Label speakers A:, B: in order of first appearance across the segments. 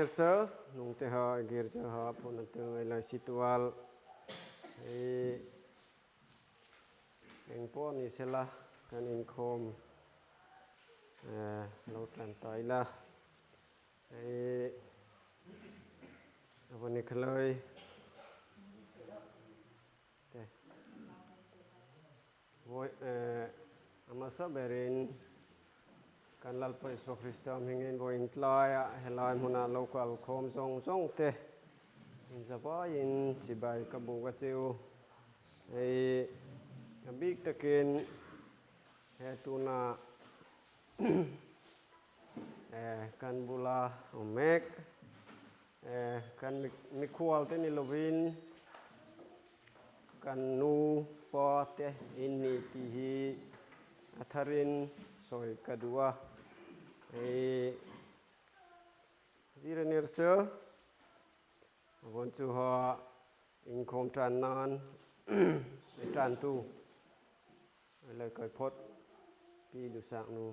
A: nirsa nung teha girja ha pun teng ila situal eng pon iselah kan inkom laut lantai lah apa ni keloi teh voi amasa berin kan lalpa Yesus Kristus hingin voi intlaya helai huna lokal kom song teh in zapa in cibai kabu kaceu big takin hetuna kan bula omek kan mikual te ni lovin kan nu pote ini tihi atharin soi kedua jira nirsa abon chu ha inkom tran nan tran tu lai kai phot pi du sak nu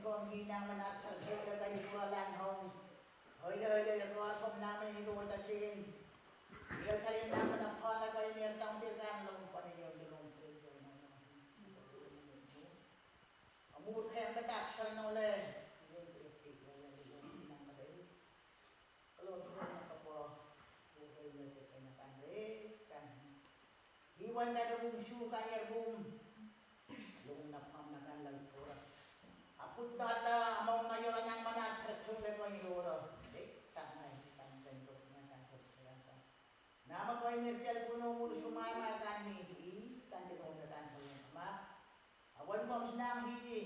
B: con khi nào mà nát thật hết cho cái của làng hồng hơi đời là con không nam này đồ ta trên giờ thay nam mà làm con là coi như trong tiêu gan lông con này nhiều lông mua thêm cái tạp xoay nó lên Iwan dah bum syu kaya bum lung napam nakan lang pura apun tata among mayor nang manat tertung le ko yoro dek tangai tan tentuk nakan terang nama ko nirjal kuno mur sumai makan ni kan de ko tan ma awan kom senang hi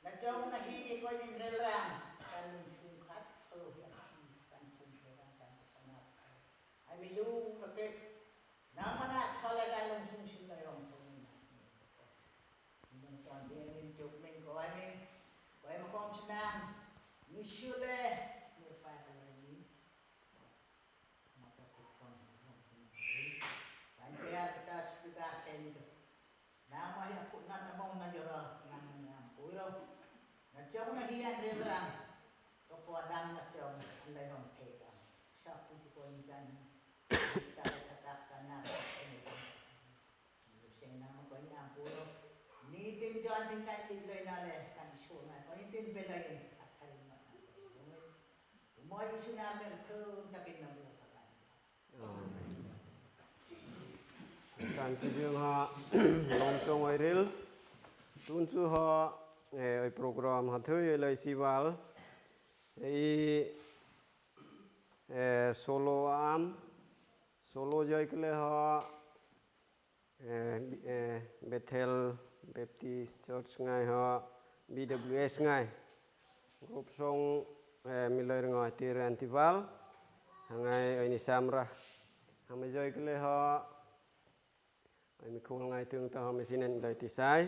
B: na jong na hi ko ni relang kan sung khat kalau ya kan pun serang kan sangat ai milu pakai nama nak kalau kalau sung sing layong còn đi lên chụp mình gọi mà con chân nam như xưa lê như phải là gì mà ta chụp con anh kia ta xem được nào mà hiện cũng ngăn mong ngăn được rồi ngăn cuối đâu nó chống nó hiên lên rằng có qua đăng nó chống lấy hòn thể rằng sao cũng có những cái ta ta nào xem nào có nhà cuối đâu ni tin John tin kan tin loy na le kan show na ko tin belay athal ma mo isu na mer thơ takin na mo
A: kan tu jeng ha long chong ai ril tun chu ha ai program ha thoi lai siwal solo solo jai kle ha Bethel Baptist Church ngai ha BWS ngai group song milai ngai tir antival ngai ini samra hame joy kle ha ai mi khol ngai tung ta ha mesinen lai ti sai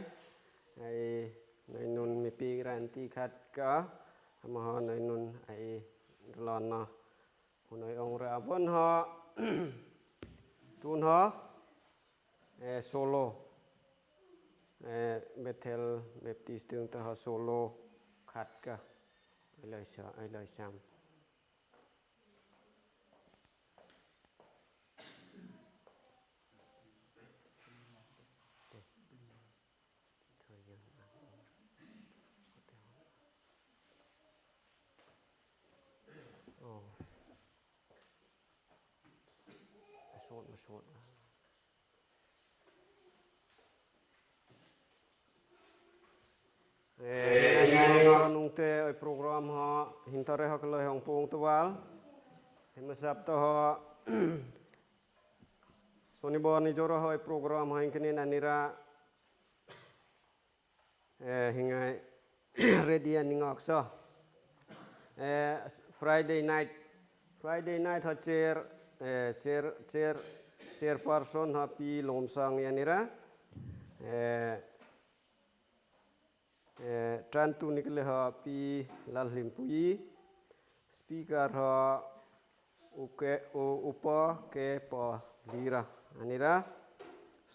A: ai nai nun mi pi ranti khat ka ma ha nai nun ai lon na hunai ong ra von ha tun ha solo Bethel Baptist tương ta ha solo khat ka ai lai sam short nung te program ha hintare ha kloi hong pung tuwal himasap to ha soni bor ni joro ha program ha ingkinin anira hingai ready and ngok so Friday night ha chair chairperson hapi lomsang yanira trantu nikle hapi lalhimpui speaker ha upa ke pa lira anira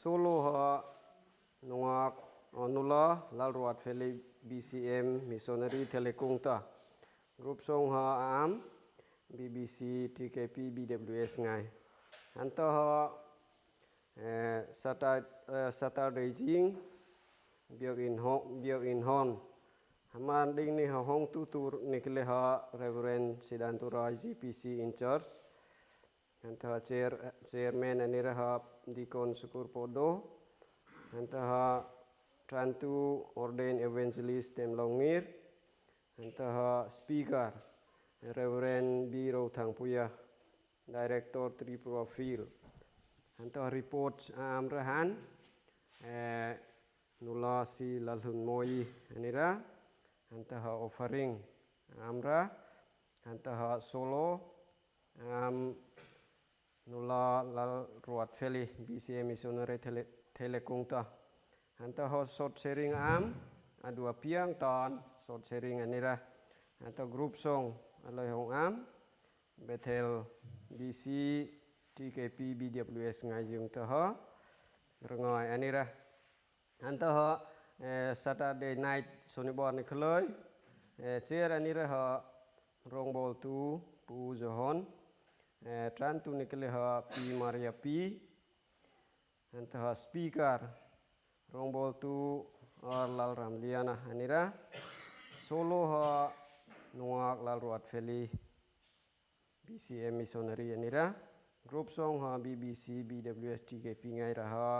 A: solo ha nongak onula lalruat feli BCM missionary telekungta group song ha am BBC TKP BWS ngai anta ha Saturday jing biok in hon haman ding ni ha hong tutur nikle ha Reverend Sidantura GPC in church anta chairman anira ha Dikon Syukur Podo anta ha Trantu ordained evangelist Temlongir anta ha speaker Reverend Biro Thangpuya director Tripura Field anta report amrahan nula si lalhun moi anira anta ha offering amra anta ha solo nula lal ruat feli BCM missionary telekungta anta ha short sharing adua piang ton short sharing anira anta group song aloi hong Bethel BC TKP BWS ngai jung ta ha rngoi anira anta ha Saturday night sonibor ni khloi chair anira ha rongbol tu pu johon tran tu nikle ha P Maria P anta ha speaker rongbol tu lal ramliana anira solo ha nuak lal ruat feli BCM missionary anira group song ha BBC BWS TKP ngai raha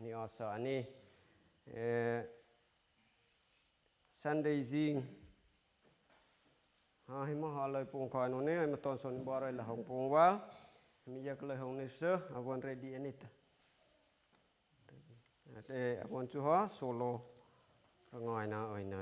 A: ni asa ani Sunday jing ha hima halai pung khai no ne ma ton son barai la hong pung wal mi yak le hong ne se avon ready anita ate avon chu ha solo rangai na oi na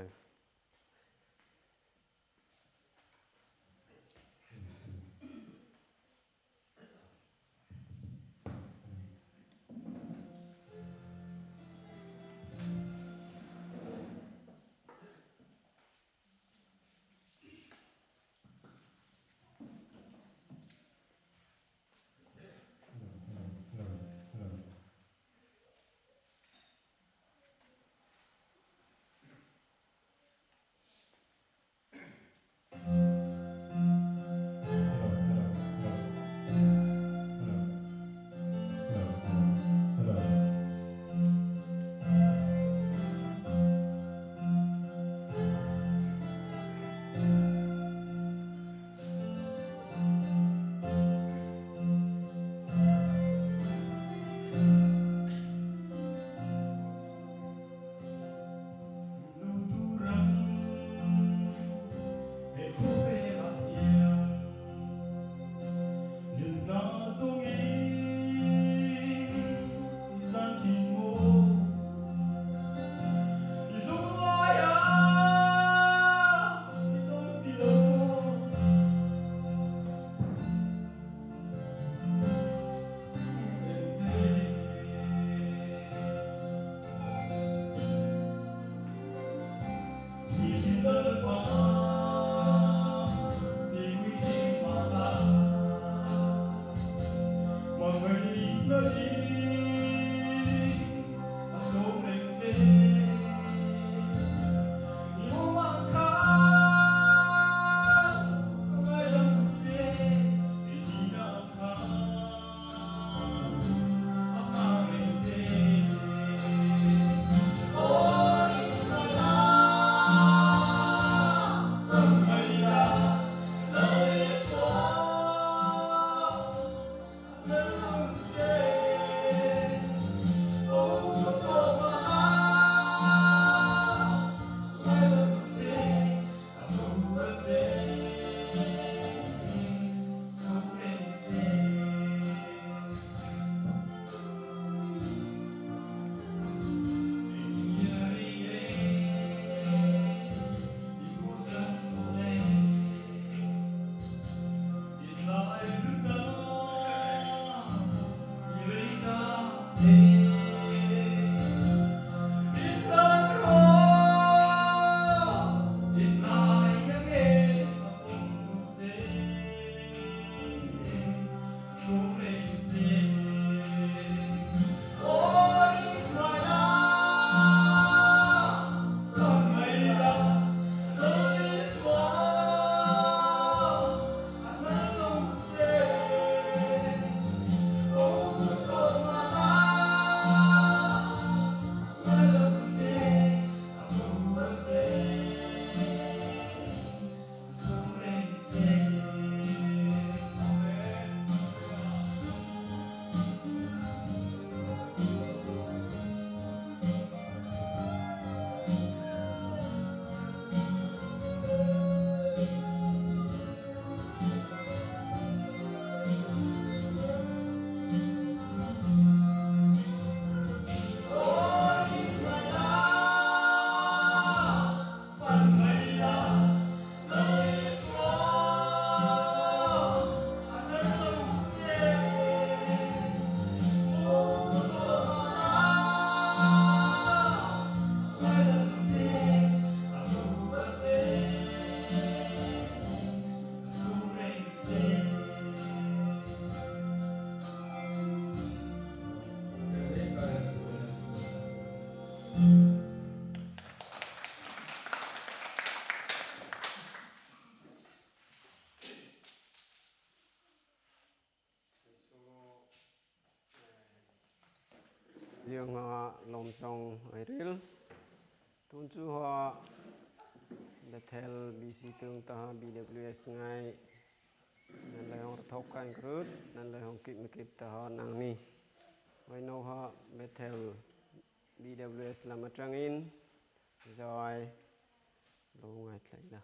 A: dương họ lồng sông ở ril tuân chú họ Bethel BC tương ta BWS ngay nên là họ thóc canh cướp nên là họ kịp ta họ năng ni với nô họ Bethel BWS làm trang in rồi lâu ngày lại là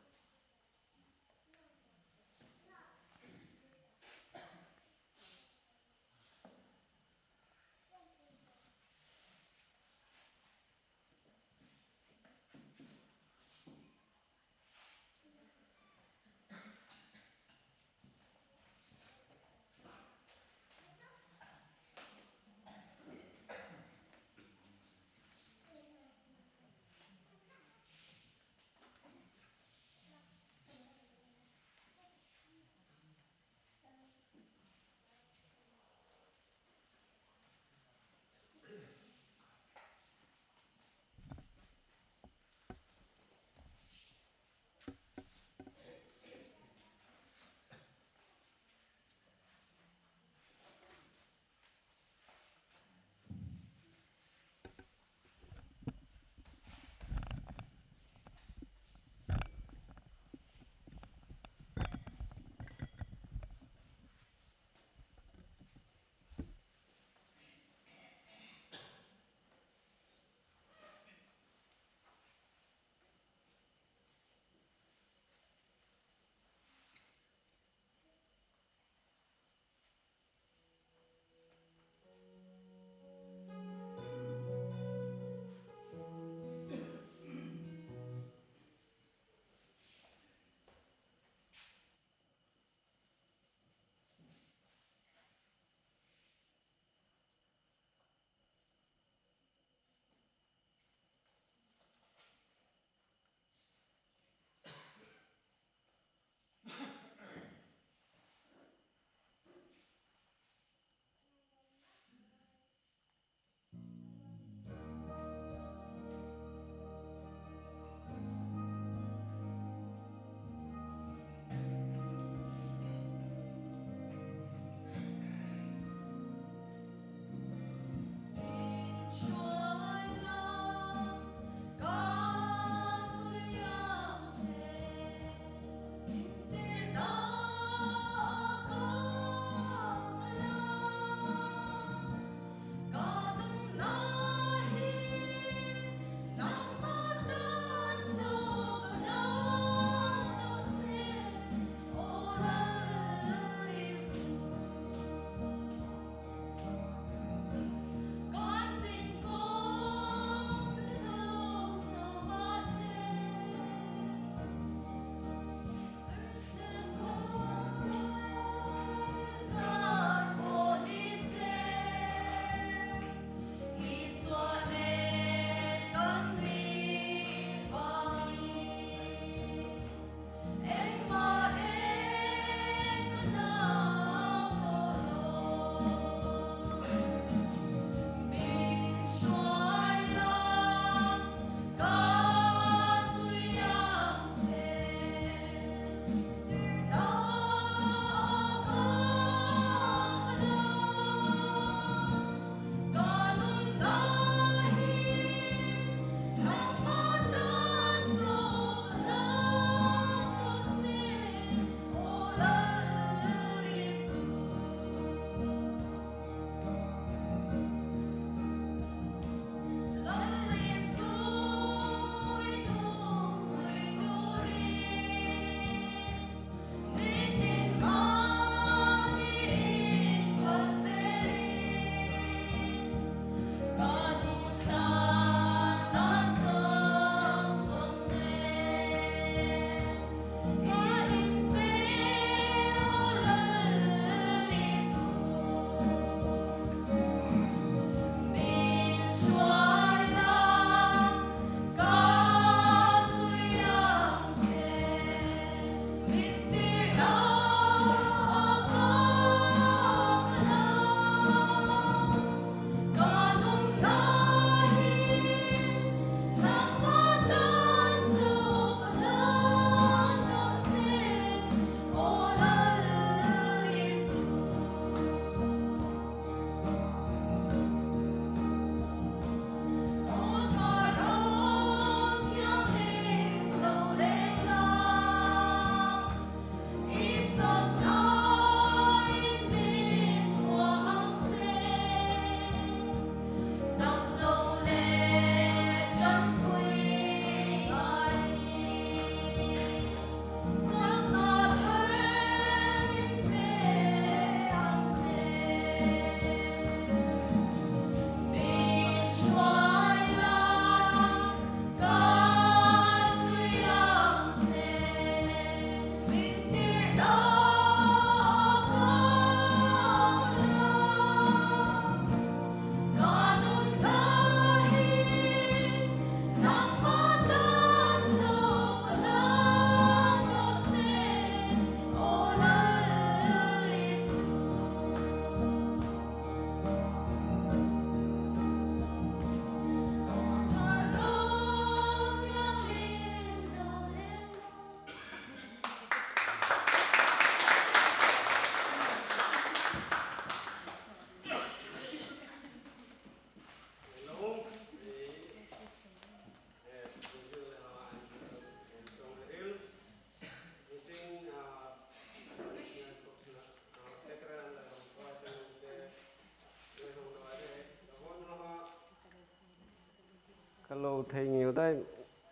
A: lo thấy nhiều đấy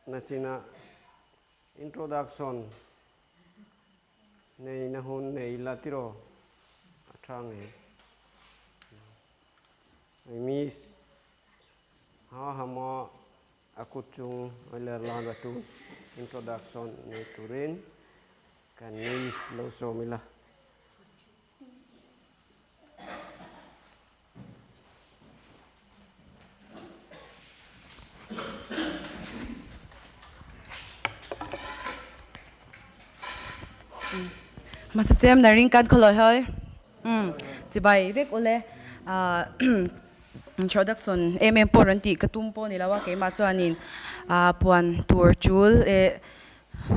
A: là chỉ là introduction này na hôn này là tiro trang này miss ha hamo aku chung oiler lan batu introduction này turin kan miss lo so mila
C: Masacem na ring kan kholoy hoy si bai vek ole introduction important ti katumpo nilawa ke ma chuanin puan tur chul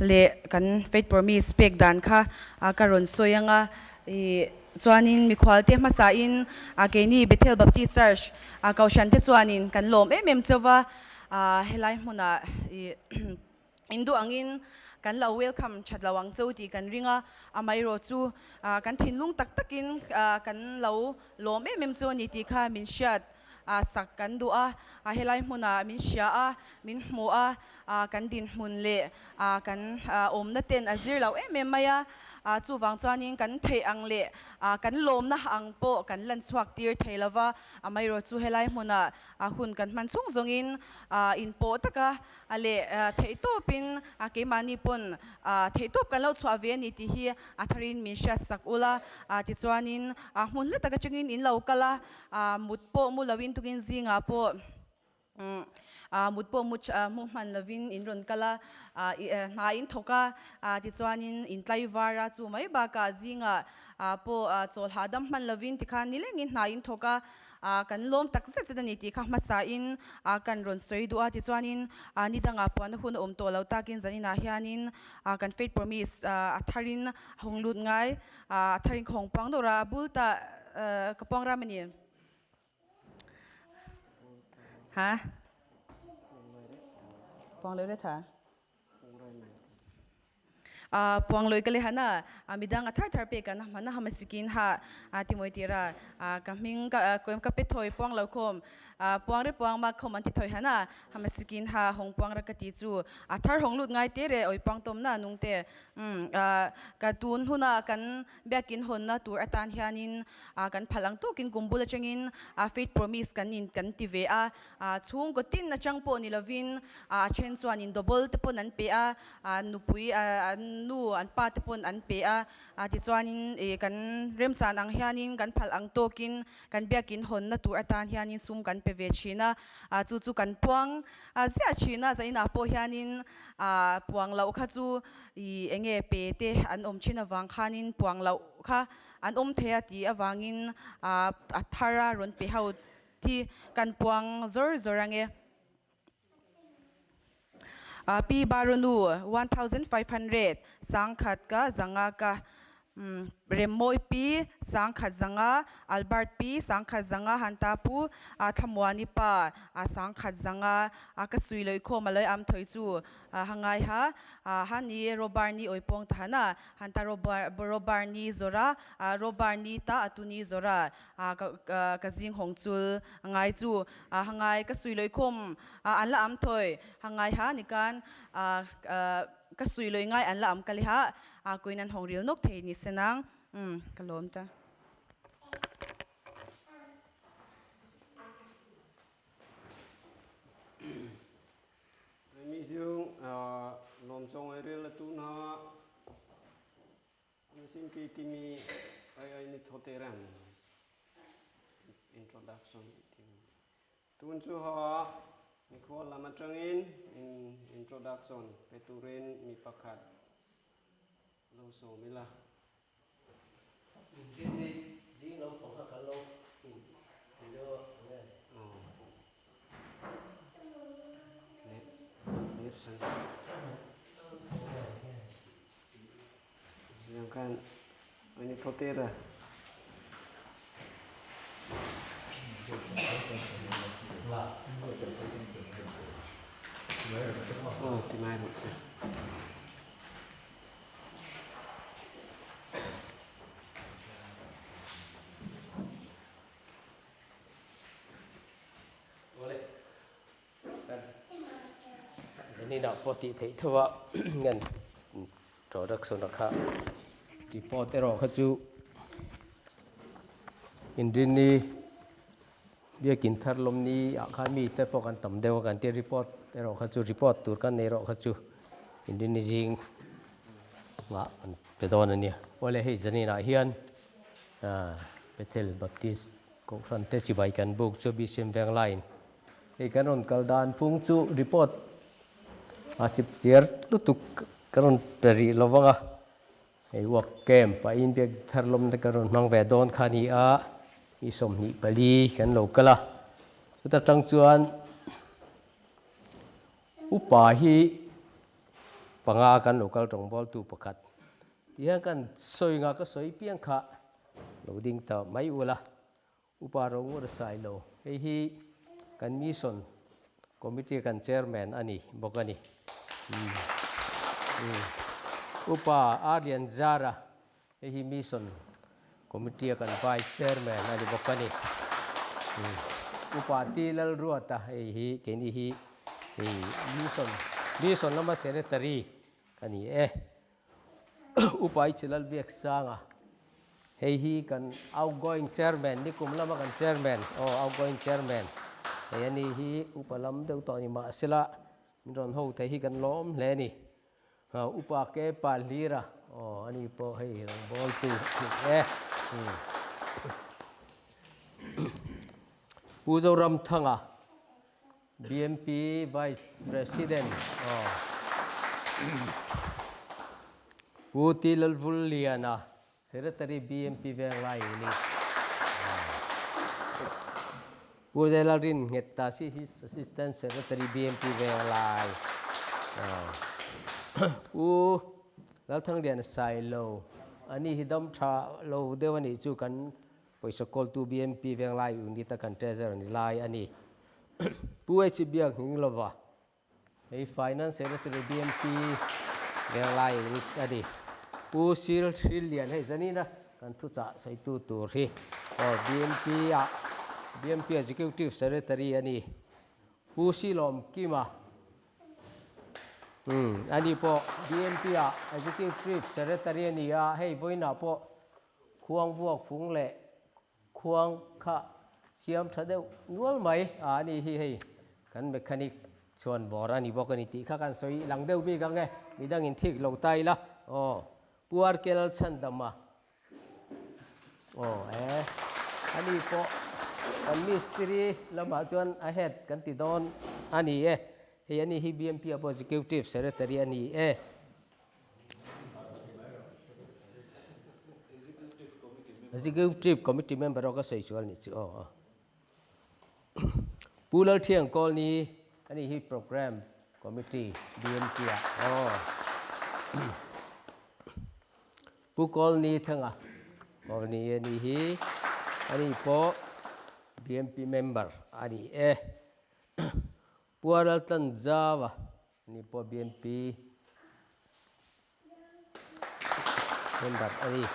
C: le kan faith promise spek dan kha karon soyanga chuanin mi khwalte masa in ke ni Bethel Baptist Church kaushan te chuanin kan lom chowa helai hmuna indu angin kan lo welcome chatlawang choti kan ringa amai ro chu kan thinlung tak takin kan lo lom chu ni ti kha min shat sak kan du helai hmuna min sha min hmu kan din hmun le kan om na ten azir lo maya chu wang chuanin kan thei ang le kan lom na ang po kan lan chuak tir theilawa amai ro chu helai hmuna hun kan man chung zongin in po taka ale thei topin ke mani pon thei top kan lo chwa ve ni ti hi atharin min sha sak ula ti chuanin hmun la taka chungin in lo kala mutpo mu lawin tukin zinga po mutpo mu man lovin in ron kala na in thoka ti chuanin in tlai vara chu mai ba ka zinga po chol hadam man lovin ti khan nileng in na in thoka kan lom tak se chani ti kha ma sa in kan ron soi du ti chuanin ni danga pon hun to lo takin zanina hianin kan faith promise atharin honglut ngai atharin khongpang dora bulta kapang ramani ha pang le tha puang loi kale hana midang athar thar pe kan mana hamasikin ha timoi tira kaming koim ka pe thoi puang lo khom puang re puang ma khom an ti thoi hana hamasikin ha hong puang ra ka ti chu athar hong lut ngai te re oi pang tom na nung te ka tun huna kan bekin hon na tur atan hianin kan phalang to kin kumbul changin faith promise kan in kan ti ve chung ko tin na chang po ni lovin chen chuan in double te pon an pe nupui nu an pa te pon an pe ti chuanin kan rem chan ang hianin kan phal ang tokin kan bekin hon na tur atan hianin sum kan pe ve china chu kan puang zia china zaina po hianin puang lo kha chu enge pe te an om china wang khanin puang lo kha an om thea ti awangin athara ron pe hau ti kan puang zor zorange pi baronu 1500 sangkhat ka zanga ka remoi pi sangkhat zanga albert pi sangkhat zanga hantapu thamwani pa sangkhat zanga ka suiloi kho maloi am thoi chu hangai hani robarni oipong thana hanta robarni zora robarni ta atuni zora ka jing hongchul ngai chu hangai ka suiloi khom anla am thoi hangai nikan ka suiloi ngai anla am kali kuinan hongril nok thei ni senang kalom ta
A: mi jung lom chong ai rel tu na sim ki timi ai ni thoteran introduction tun chu mi khol lama changin in introduction peturin mi pakhat lo so mila
D: ji lo ko ka lo do
A: nirsan yang kan ini thotera oh timai maksud
D: boleh นี่นะปกติที่ทั่วเงินโจดักสนักข่าวรีพอร์ตเอรอขจูอินดินีเบียกินทาร์ลมนี้อาคามีแต่พอกันต่ำเดียวกันที่รีพอร์ตเอรอขจูรีพอร์ตตัวกันเอรอขจูอินดินีจิงว่ามันเป็นตัวนั้นเนี่ยว่าเลยให้จะนี่นะเฮียนเบเทลบัพติสก็ฟันเตจิบายกันบุกจูบิเซมแวงไลน์ไอ้กันนนกัลดานพุ่งจูรีพอร์ตอาชิบเสียร์ลุตุกันนนเปรีลวังอ่ะไอ้วักเกมไปอินเบียทาร์ลมแต่กันนนมังเวดอนขานีอามีสมนิบลีกันโลกละสุดท้ายจังจวนอุปาหีปังอากันโลกลตรงบอลตูประคัดที่ให้กันสวยงาก็สวยเพียงค่ะโลดิ้งต่อไม่อุละอุปารงอุรสายโลเฮีกันมีส่วนคอมมิตี้กันเชอร์แมนอันนี้บอกอันนี้อุปาอาเรียนจาระเฮีมีส่วนคอมมิตี้กันไวเชอร์แมนอันนี้บอกอันนี้อุปาตีลลรัวตาเฮีเกนี่ฮีมีส่วนละมาเซเรตารีอันนี้อุปาอิชลัลเบียกสางะเฮีกัน outgoing chairman นี่กุมละมากัน chairman outgoing chairman เฮียนี่ฮีอุปลัมเดวตอนนี้มาเสละมีรอนหูแต่ฮีกันล้อมเลยนี่อุปาเกปาลีระอันนี้พอให้บอลตูผู้เจ้ารำทั้งBMP Vice Presidentผู้ที่ลวุลเลียนะ Secretary BMP เวงไลนี่ผู้เจริญเงตาซี His Assistant Secretary BMP เวงไลผู้แล้วทั้งเรียนไซโลอันนี้ฮิดอมทราโลเดวันนี้จูกันไปสกอลตู BMP เวงไลอยู่นี่ตะกันเทเซอร์นี่ไลอันนี้ผู้ไอซีบีหิงลวะไอ้ Finance Secretary BMP เวงไลนี่อันนี้ผู้ซีลทริลเลียนให้จะนี่นะกันทุจ่าใส่ตัวที่BMP Executive Secretary อันนี้ผู้ซีลอมกี่มาอันนี้พอ BMP Executive Secretary อันนี้ให้ไว้หน้าพอควงพวกฝูงเละควงข้าเสียมทัดเดียวนัวไหมอันนี้ให้กันเมคานิกชวนบอรานี่บอกกันนี่ตีข้ากันสวยหลังเดียวมีกันไงมีดังอินทิกลงไตละปัวร์เกลชันดำมาอันนี้พอกันมิสตรีละมาจวนอาเหตุกันติดโดนอันนี้อันนี้ฮีBMP Executive Secretary อันนี้Executive Committee Member เราก็ใส่ส่วนนี้สิผู้เล่าเที่ยงกรณีอันนี้ฮี Program Committee BMP ผู้กรณีทั้งกรณีอันนี้ฮีอันนี้พอ BMP Member อันนี้ผู้รัตันจาวะนี่พอ BMP Member อันนี้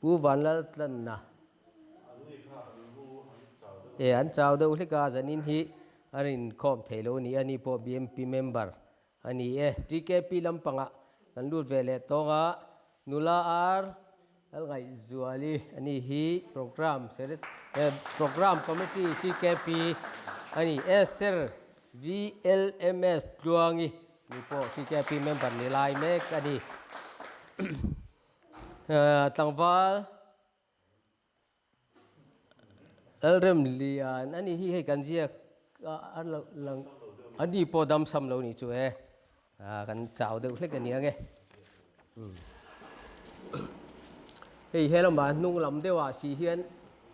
D: ผู้วันรัตันนะอันเจ้าเดอุลิกาจันินฮีอันนี้คอมเทโลนี่อันนี้พอ BMP Member อันนี้TKP ลำปังกันรูดเวลเลตงนุลาอาร์อัลไงจูอาลีอันนี้ฮีโปรแกรมโปรแกรมคอมมิตี้ TKP อันนี้เอสเตอร์ VLMS ดวงนี่พอ TKP Member นี่ไลน์เมกอันนี้ตั้งวันเริ่มเรียนอันนี้ให้กันเจียอันนี้พอดำซ้ำเรานี่จู่กันเจ้าเด็กเล็กกันเนี้ยไงเฮ้ยเรามานุ่งลำเดียวสีเฮียน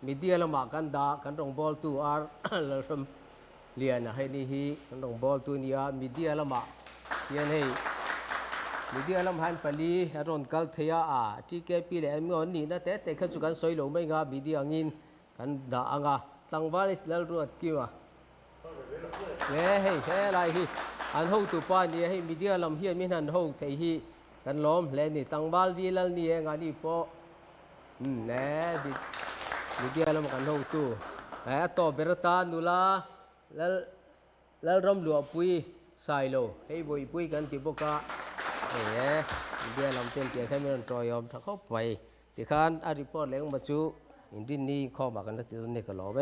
D: มีเดียเรามากันด่ากันตรงบอลตัวเราเริ่มเรียนให้นี่ฮีกันตรงบอลตัวนี้มีเดียเรามาเฮียนให้มีเดียเราหันไปลีอารมณ์กัลเทียที่แกปีเลยมีอันนี้นะแต่ข้าจุกันสวยลงไม่งามีเดียงินกันด่าตั้งวันนี้เรารู้กี่ว่าเฮ้ยอะไรฮีอันหูตุปานี่ให้มีเดียลำเฮียนมีนันหูแต่ฮีกันล้อมเลยนี่ตั้งบ้านวีลันนี่งานนี่พอมีเดียลำกันหูตุต่อเบรตานุลาแล้ว แล้วรำหลวงปุยใส่โลให้บุยปุยกันติบกะเนี่ยเดี๋ยวลำเต็มเกี่ยวให้มันตรอยอมถ้าเข้าไปที่ข้านอาริปอร์ตเลี้ยงมาจูอินดินนี่เข้ามากันแล้วติดนี่ก็หล่อไป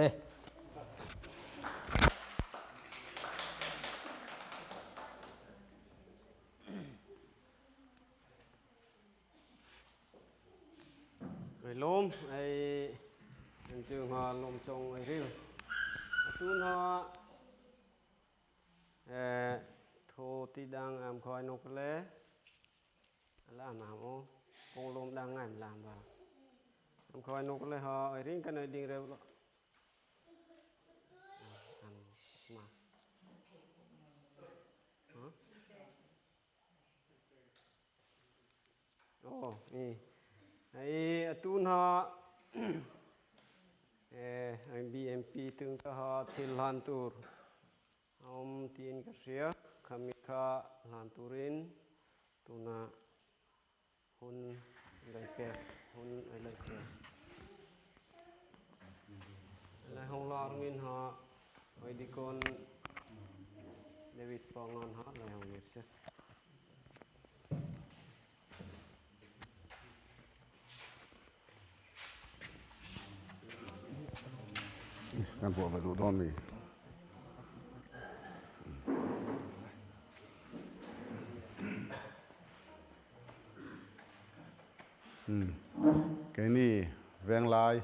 A: ไอ้ลมไอ้ยังจึงหอลมจงไอ้ริ้วตุนหอโทตีดังอามคอยนกเล่อะไรมาโมกงลมดังง่ายมันลามบ่าอามคอยนกเล่หอไอ้ริ้งกันไอ้ดิ่งเร็วละอันมาโอ้นี่ไอ้ตุนหอไอ้ BMP ตึงก็หอทิลฮันตูร์ตีนกระเสียขมิกาฮันตูรินตุนาหุ่นไลเกตหุ่นไอไลเกตและห้องรองินหอไว้ดีคนเดวิดปองอนหอและห้องนี้เสีย
E: กันพวกมาดูดอนมีแกนี่แวงลาย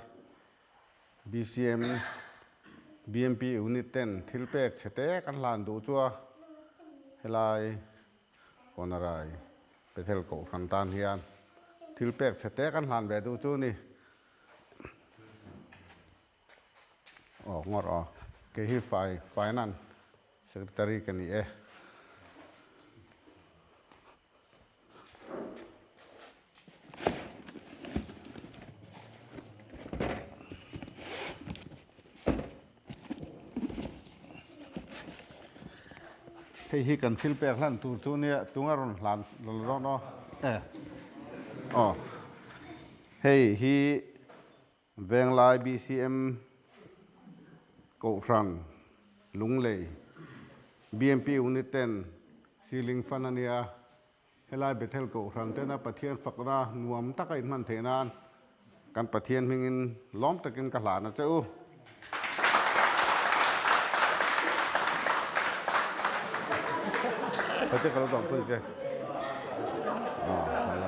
E: BCM BMP อุนิเต็นทิลเป็กเฉเตกันลานดูจัวเฮลายคนอะไรไปเทลโกฟันตานเฮียนทิลเป็กเฉเตกันลานแบบดูจูนี่ออกงอดออกเกฮีไฟนั่นเซกตารีกันนี่ให้ฮิกันทิลเปกลั่นตูจูเนี่ยตุงอรุณหลานร้อนเนาะอ๋อให้ฮีเวงลาย BCMโกฟรังลุงเลย BMP อุนิเต็นซีลิงฟันเนียเฮลายเบเทลโกฟรังเตนะปะเทียนฝักดานวมตะไกมันเทนานกันปะเทียนพิงินล้อมตะกินกะหลานนะเจ้าเขาจะกระโดดปืนเจ้อ๋ออะไร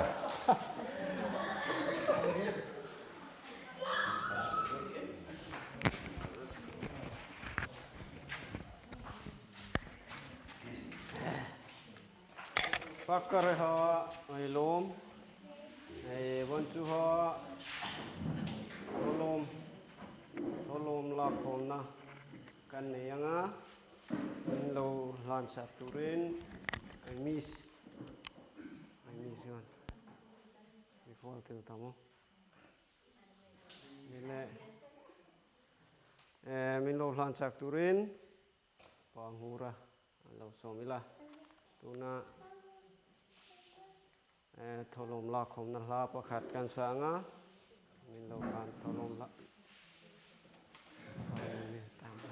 A: ปักกระหอไอ้ลมไอ้วันจูหอโทลมลาคมนะกันเนี่ยยังอ่ะมันเราลานสัตว์ตุรินไอ้มิสกันมีฟอลติวตามนี่แหละมันเราลานสัตว์ตุรินปางหูระเราสมิละตัวน่ะทลมลาคมนั่นลาประคัดกันสังอ่ะมินเราการทลมละตามไป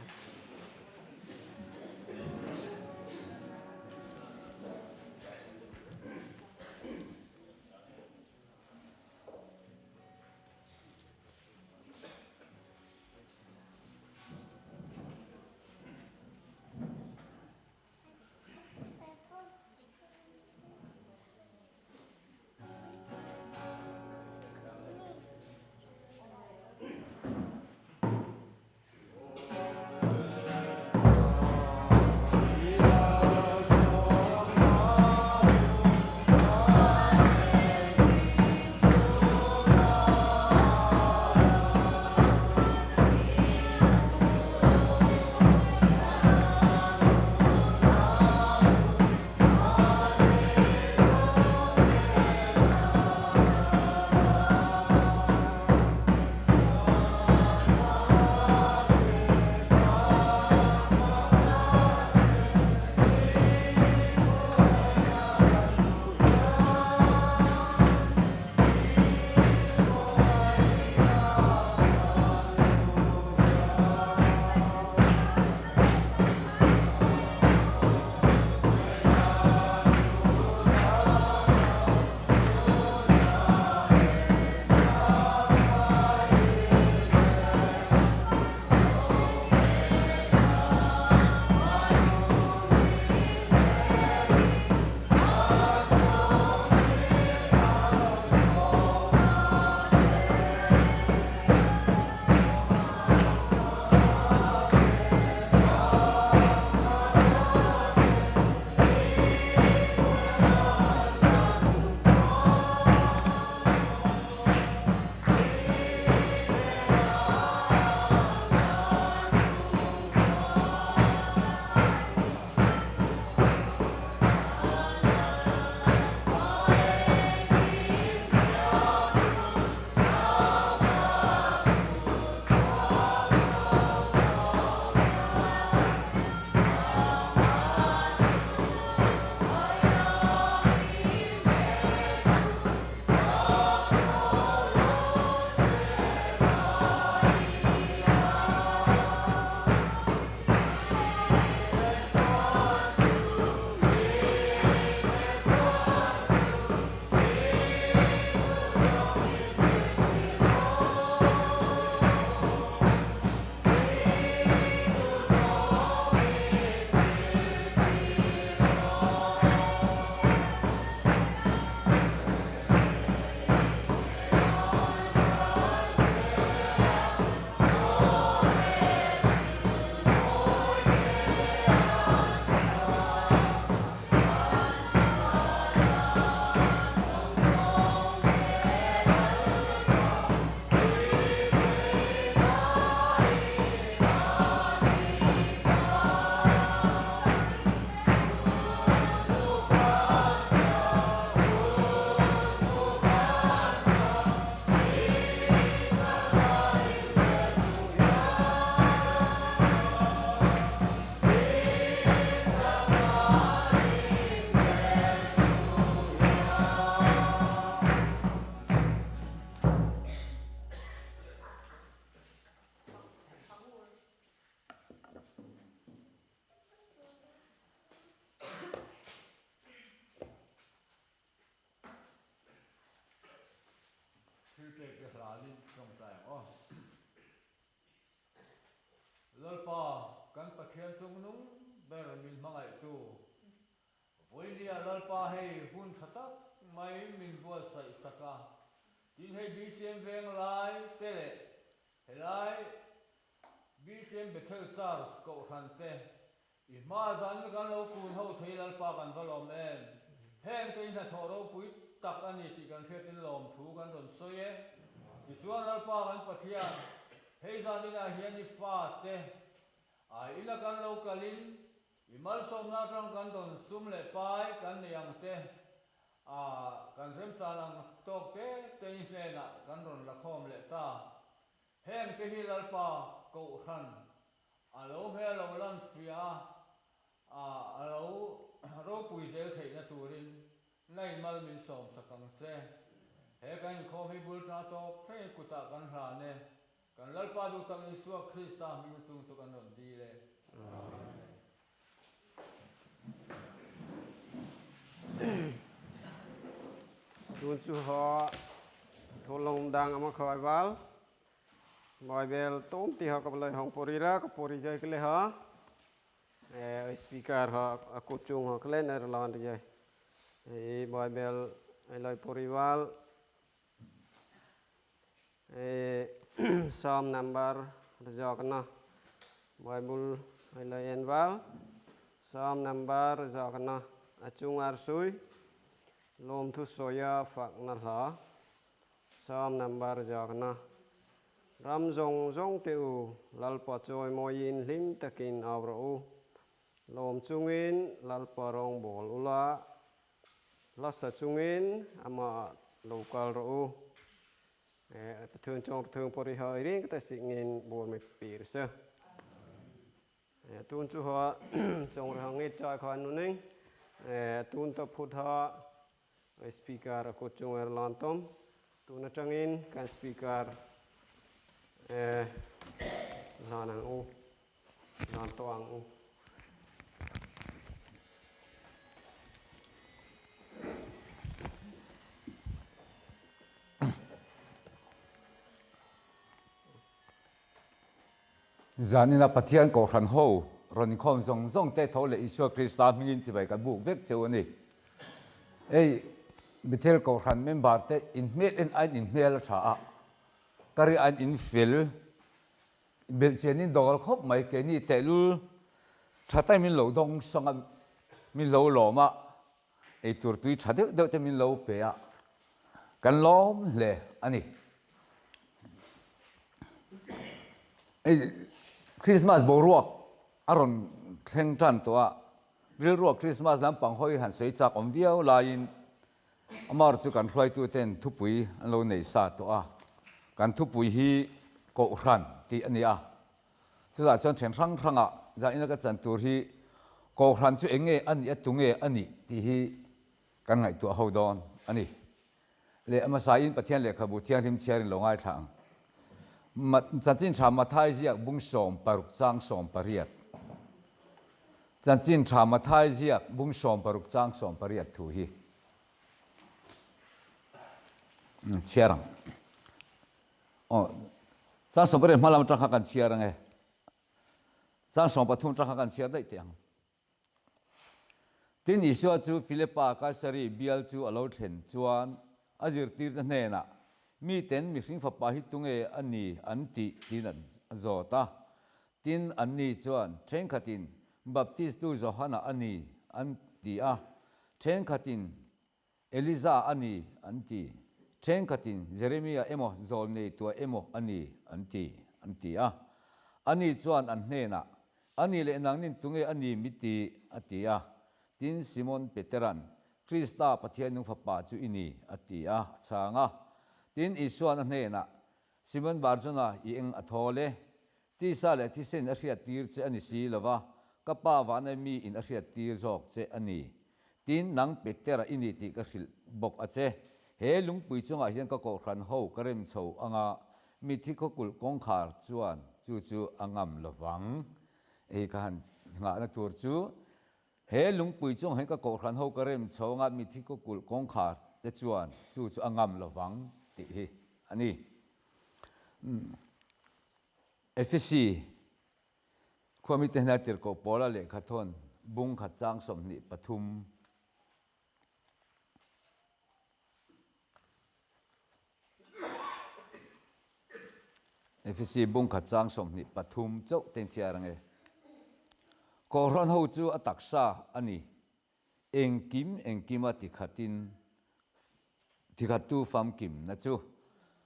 F: ke ke lalin trong tai o lalpa kan pathian chung nung ber min mangai tu voilia lalpa hei hun thatak mai min bua sai saka tin hei bcm veng lai tele helai bcm bethel charles ko khante i ma zan kan lo kun ho thei lalpa kan valom em heng te na thoro pui tak ani ti kan thetin lom thu kan ron soye i chuan lalpa kan pathian hei zanina hian i fa te ai ila kan lo kalin i mal som na tang kan don sum le pai kan niang te kan rem chalang tok te te ni na kan ron la khom le ta heng te hi lalpa ko khan alo he lo lan fia alo ro pui zel thei na turin nei mal min som sakang che he kan khom hi bul ta tok the kuta kan hra ne kan lalpa du tang Isua Krista mi tung tu kan ron di le
A: tuôn chú họ thôn lồng đang ama khơi val mọi bel tôm thì họ có lời hong pori ra có pori chơi cái lẽ họ speaker họ cột chung họ cái lẽ này là làm gì mọi bel lời pori val Psalm number giờ cái nào Bible lời en val Psalm number giờ cái nào chung arsui lom thu soya phak na la Psalm number giờ cái nào ram zong zong teu lalpa choi moin lim takin awro lom chungin lalpa rong bol ula lasa chungin ama local ro thương trong thương pori hơi riêng ta singin bol me pir sa tun chu ho trong rang ni chai khan nu ning tun ta phut ha speaker ko chung er lan tom tun atangin kan speaker lan ang u lan to ang u
G: zanina pathian ko khan ho ron khom zong zong te thole Isua Krista mingin chibai ka buk vek cheu ani ei Bethel ko khan member te in mel en an in mel tha a kari an in fil bel chenin dol khop mai ke ni telul thatai min lo dong songa min lo loma ei tur tui thade de te min lo pe a kan lom le ani ei Christmas bo ruak aron theng tan to a ril ruak Christmas lam pang hoi han sei chak om viau lain amar chu kan hrai tu ten thupui an lo nei sa to a kan thupui hi ko hran ti ania chu da chon then rang ranga za ina ka chan tur hi ko hran chu enge ani atunge ani ti hi kan ngai tu ho don ani le ama sa in pathian le khabu thiang rim chiarin longai thang mat chin tha mathai ziak bung som paruk chang som pariat chin tha mathai ziak bung som paruk chang som pariat thu hi chiarang chang som pariat malam tang kan chiarang e chang som pathum tang kan chiar dai tiang tin Isua chu Philippa ka sari bial chu alo then chuan azir tir na na mi ten mi hring fa pa hi tunge ani anti tin an zota tin anni chuan then khatin baptist tu Johana ani anti a then khatin Eliza ani anti then khatin Jeremiah emo zol nei tu emo ani anti a ani chuan an hne na ani le nang nin tunge ani miti atia tin Simon Peteran Krista pathian nu fa pa chu ini atia changa tin Isua na hne na Simon Barjona i eng athole ti sa le ti sen a hriat tir che ani si lova ka pa wa na mi in a hriat tir jok che ani tin nang Petera ini ti ka hril bok a che he lungpui chunga hian ka ko hran ho karem chho anga mi thi ko kul kong khar chuan chu angam lowang ei kan nga na tur chu he lungpui chung he ka ko hran ho karem chho nga mi thi ko kul kong khar te chuan chu angam lowang ti hi อันนี้FSC ความมิตรนาติรโกปอลาเลขทนบุงขัดจางสมนิปทุมFSC บุงขัดจางสมนิปทุมเจ้าเต็งเชียรังก็รันหูจูอัตักษาอันนี้เองกิมติขัดินที่ขัดตูฟามกิมนะจู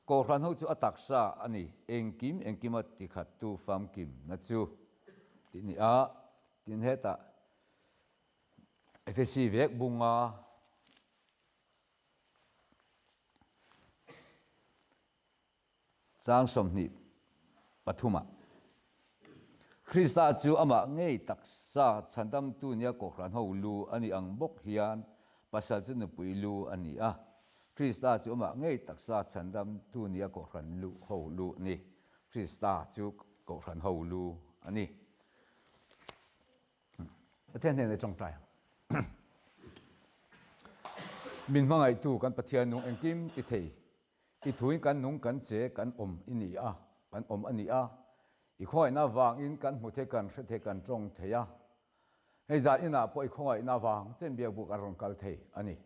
G: ก็รันหูจูอัตักษาอันนี้เองกิมติขัดตูฟามกิมนะจูทีนี้ทีนี้เหตุFSC เวกบุงจางสมนิปทุมคริสตาจูอามาเงยตักษาฉันดำตุเนี่ยก็รันหูลูอันนี้อังบกเฮียนภาษาจุนปุยลูอันนี้คริสตาจูอามาเงยตักษาฉันดำตุเนี่ยก็รันลูหูลูนี่คริสตาจูก็รันหูลูอันนี้ประเทศนี้ในจงใจมินมังไอตูกันประเทศนุ่งเองกิมติเทอีถุยกันนุ่งกันเจกันอินี่กันอันนี้อีข้อยน่าวางอินกันมุเทกันเสเทกันจงเทียให้จัดอิน่าปอยข้อยน่าวางเจนเบียบุกอารมณ์กัลเทอันนี้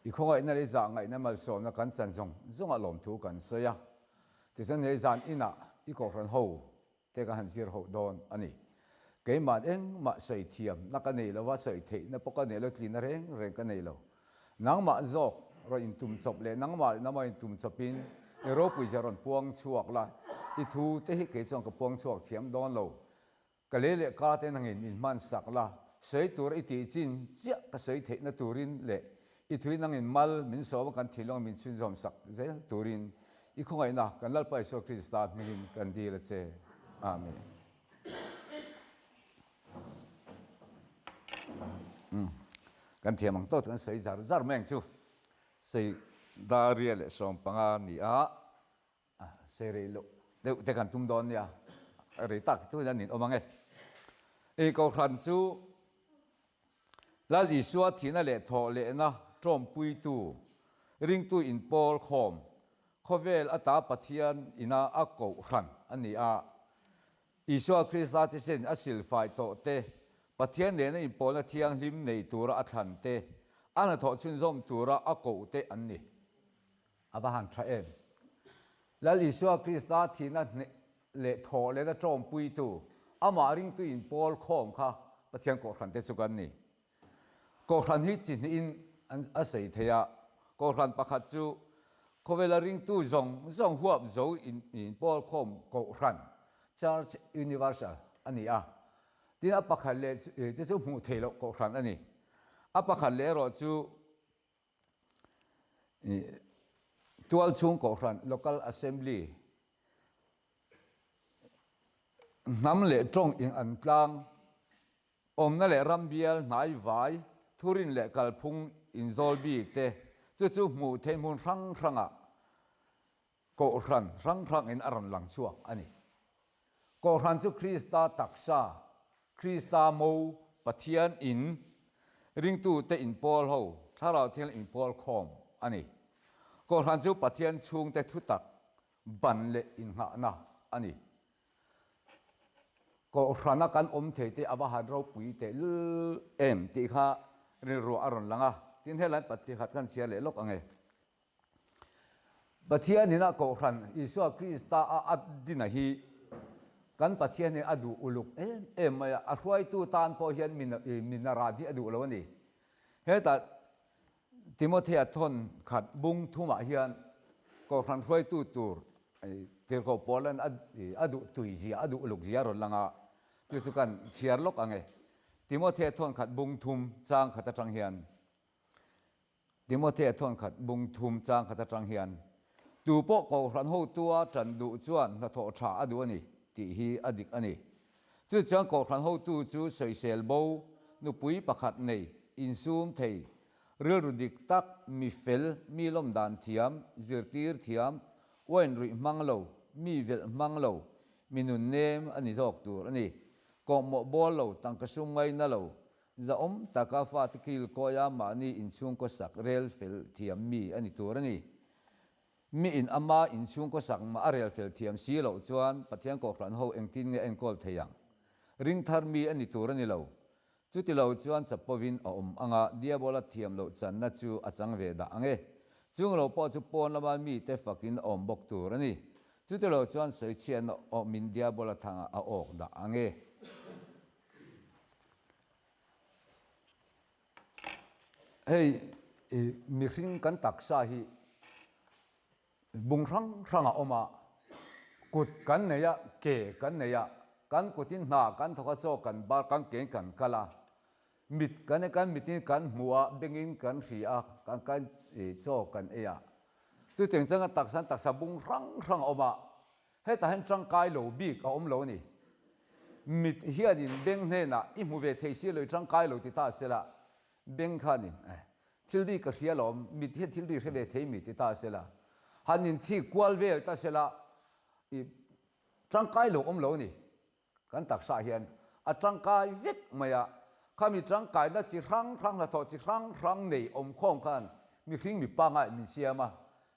G: อีข้อยน่าได้จังไงนั่นมาสอนนักกันจันจงอารมณ์ถูกกันเสียที่ฉันให้จัดอิน่าอีกคนหูเทกันหันเสียหูโดนอันนี้เกี่ยมาเองมาใส่เทียมนักกันนี่แล้วว่าใส่เทนับปกันนี่แล้วกินเร่งกันนี่แล้วนังมาจอกเราอินตุมจบเลยนังมาอินตุมจบินเอโรปุยจะรอนพวงชวกละอีทูเตหิเกจงกับพวงชวกเทียมโดนโลกะเลกาเตนังอินมินมันสักละเสยตัวอีตีจินเจ้าก็เสยเทนตูรินเละอีทูนังอินมัลมินสอบกันทีลองมินชุนจอมสักเจตูรินอีคงไงนะกันลัลไปโซคริสต์มินกันดีละเจอาเมนกันเทียมังโตกันเสยจารแมงจูเสยดาเรียเลสอมปังอานี่เสยเรโลเด็กกันทุ่มโดนเนี่ยอะไรตักทุกอย่างนี่โอมังเอกครันจูแล้วอีสัวที่นั่นแหละทอเลนะจอมปุยตูริงตูอินปอลคอมข้อเวลอัตาปะเทียนอินาอักโกครันอันนี้อีสัวคริสต์ที่เส้นอสิลไฟโตเตปะเทียนเนี่ยอินปอลเทียงลิมในตัวระอันเตอันนั้นทอชุนซอมตัวระอักโกเตอันนี้บาหันทรเอ็มแล้วอิสวาคริสต์ที่นั่นเละทอเละจอมปุยตูมาริงตัวอินปอลคอมค่ะปะเทียนโกรันเตสุกันนี่โกรันฮิจินอินอาศัยเทียโกรันปะขัดจูเขาเวลาริงตัวจงหัวโจอินปอลคอมโกรัน Church Universal อันนี้ที่อัปปะขัดเละจะจูมูเทโลโกรันอันนี้อัปปะขัดเละรอจูตัวช่วงก่อน local assembly น้ำเละตรงอิงอันกลางนั่นแหละรำเบียลนายไว้ทุรินเละกัลพุงอินโซลบีเตจู่ๆหมู่เทมุนรังก่อนรังอินอารันหลังชั่วอันนี้ก่อนจู่คริสตาตักษาคริสตาโมปะเทียนอินริงตูเตอินปอลโฮถ้าเราเทียนอินปอลคอมอันนี้ก็รันจูปะเทียนช่วงแต่ทุตักบันเลอินหานะอันนี้ก็รันนักันเทเตอวาหาเราปุยเตลตีข้าเรียนรู้อารมณ์ลังที่เฮลันปฏิหัดกันเสียเลยลกอังเงปะเทียนนี่นะก็รันอิสวาคริสต์อัดดินะฮีกันปะเทียนนี่อดูอุลุกมาอรวยตูตานพอเห็นมินาราที่อดูแล้วนี่เฮตัดติโมเธียทนขัดบุงทุ่มเฮียนก็รันรวยตูตูเกี่ยวกับโปแลนด์อดูตุยจีอดูลุกจีอรอนลังตุสุกันเชียร์ลกอังเงติโมเธียทนขัดบุงทุ่มจางขัดจังเฮียนติโมเธียทนขัดบุงทุ่มจางขัดจังเฮียนดูโปก็รันหูตัวจันดูจวนนัทโอชาอดูอันนี้ตีฮีอดิกอันนี้จู่จังก็รันหูตัวจู่ใส่เซลโบนุปุยประคัดในอินซูมเทเรือรุดิกตักมีเฟลมีลมดานเทียมจิรตีร์เทียมวันริมังโลมีเวลมังโลมีนุนเนมอันนี้จอกตัวอันนี้ก็หมอบอลโลตั้งกระสุนไม่นั่นโลจะตากาฟาตกิลโกยามานี่อินซุงก็สักเรลเฟลเทียมมีอันนี้ตัวนี้ mi in ama in chung ko sak ma arial fel thiam si lo chuan pathian ko hran ho eng tin nge en kol theyang ring thar mi ani tur ani lo chu ti lo chuan chapovin a anga diabola thiam lo chan na chu achang ve da ange chung lo po chu pon lama mi te fakin bok tur ani chu ti lo chuan soi chian o min diabola thanga a ok da ange hey mi hring kan taksa hi bung rang a oma kut kan neya ke kan neya kan kutin na kan thoka cho kan bar kan ke kan kala mit kan mitin kan muwa bengin kan ria kan cho kan eya chu teng changa taksa bung rang oma he ta hen chang kai lo bi ka lo ni mit hianin beng ne na i mu ve theisi lo chang kai lo ti ta sela beng khanin thildi ka ria lo mit he thildi re ve thei mi ti ta sela hanin thi kwal vel ta sela i chang kai lo lo ni kan taksa hian a chang kai vek maya khami chang kai na chi rang la tho chi rang nei khom khan mi hring mi pa ngai mi siama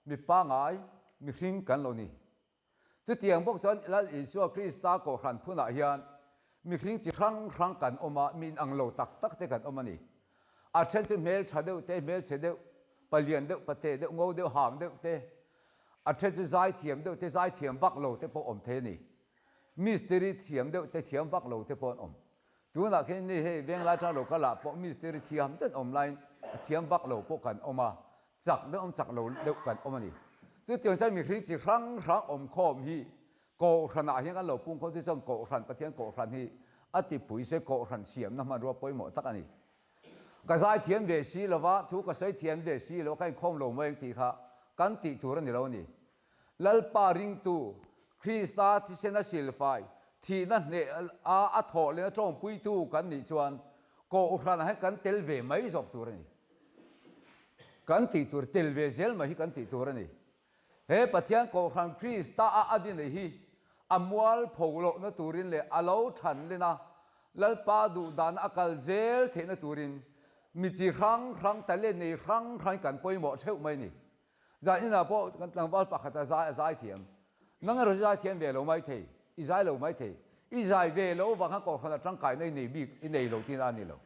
G: mi pa ngai mi hring kan lo ni chu tiang bok chon lal Isua Krista ko hran phuna hian mi hring chi rang kan oma min ang lo tak te kan oma ni a chen chu mel chadeu te mel chedeu palian deuh pate deuh ngô deuh hang deuh te a chen chu zai thiam deuh te zai thiam vak lo te po the ni mystery thiam deuh te thiam vak lo te pon tuna khen ni he veng la cha lo kala po mystery thiam ten online thiam vak lo po kan oma chak deuh chak lo deuh kan oma ni chu tiang chai mi hring chi rang khom hi ko hrana hian kan lo pung kho chi chong ko hran pathian ko hran hi ati pui se ko hran siam na man ro poimo tak ani ka zai thiam ve si lova thu ka sai thiam ve si lo kai khom lo mai ti kha kan ti tur ni lo ni lal pa ring tu Krista ti sena silfai thi na ne a tho le na chong pui tu kan ni chuan ko hran ha kan tel ve mai jok tur ni kan ti tur tel ve zel ma hi kan ti tur ni he pathian ko hran Krista a adin hi amwal pholo na turin le alo than le na lal pa du dan akal zel the na turin mi chi rang ta le nei rang kan poimo theu mai ni za ina po kan tlang bal pakhata za thiam nang ro za thiam ve lo mai thei i zai lo mai thei i zai ve lo wa kha ko khana tang kai nei nei bi i nei lo tin ani lo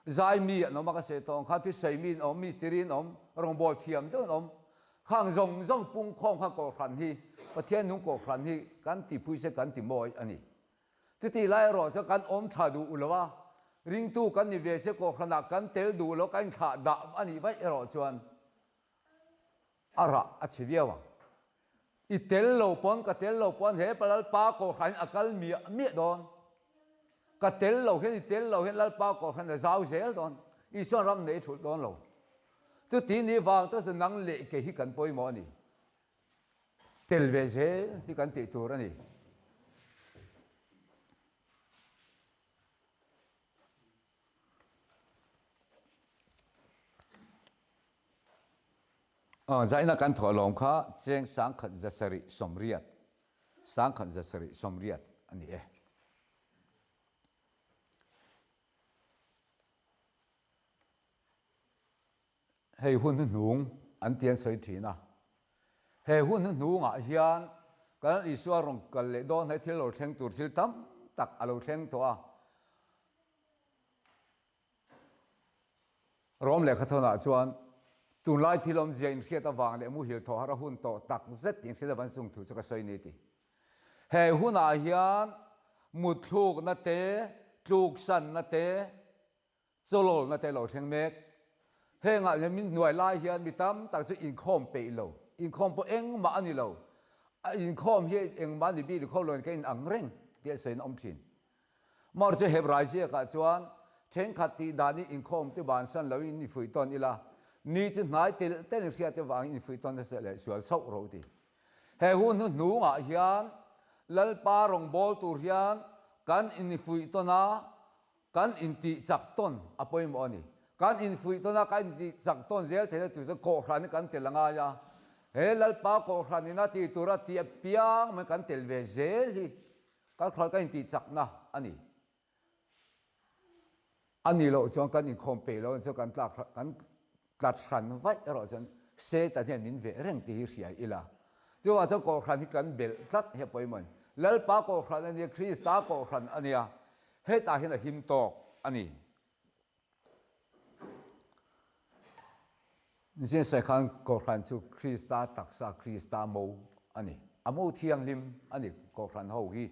G: zai mi no ma ka se tong kha ti sei min mi stirin rong bol thiam de khang zong pung khom kha ko khan hi pathian nung ko khan hi kan ti pui se kan ti moi ani ti lai ro cho kan tha du ulowa ring tu kan ni ve se ko khana kan tel du lo kan kha da ani vai ro chuan ara a chiviawa i tel lo pon he palal pa ko khan akal mi don ka tel lo he lal pa ko khan zau zel don i so ram nei thu don lo chu ti ni wang to se nang le ke hi kan poi mo ni tel ve zel hi kan ti tur ani zaina kan tho lom kha cheng sang khat zasari somriat ani e hei hun nung an tian soi thina hei hun nung a hian kan Isua rong kal le don hai thil lo thleng tur sil tam tak alo thleng to a rom le khathona chuan tun lai thilom jain khia ta wang le mu hil tho hara hun to tak zet tin se van sung thu cha soi ni ti he hun a hian mut thuk na te tluk san na te cholol na te lo thleng mek he nga min nuai lai hian mi tam tak chu in khom pe lo in khom po eng ma ani lo in khom hi eng ma ni bi li khom lon ke in ang reng ti sen thin mar che hebrai che ka chuan theng khat ti dani in khom ti ban san lo in ni fui ton ila ni chu nai tel sia te wang in fui ton se le sual sau ro ti he hun nu nga hian lal pa rong bol tur hian kan in ni fui tona kan in ti chak ton apoi mo ni kan in fui tona kan in ti chak ton zel the tu ko hran kan telanga ya he lal pa ko hran na ti tura ti piang me kan tel ve zel hi kan khra kan in ti chak na ani lo chong kan in khom pe lo cho kan tlak hran vai ro chen se ta hian min ve reng ti hi hriai ila chuwa cho ko khran hi kan bel tlat he poimon lalpa ko khran ani Krista ko khran ania he ta hian a him tok aniนี่ใช่ครั้งก่อขันชูคริสต์ตักษาคริสต์โมอันนี้อโมเทียงลิมอันนี้ก่อขันเฮาฮี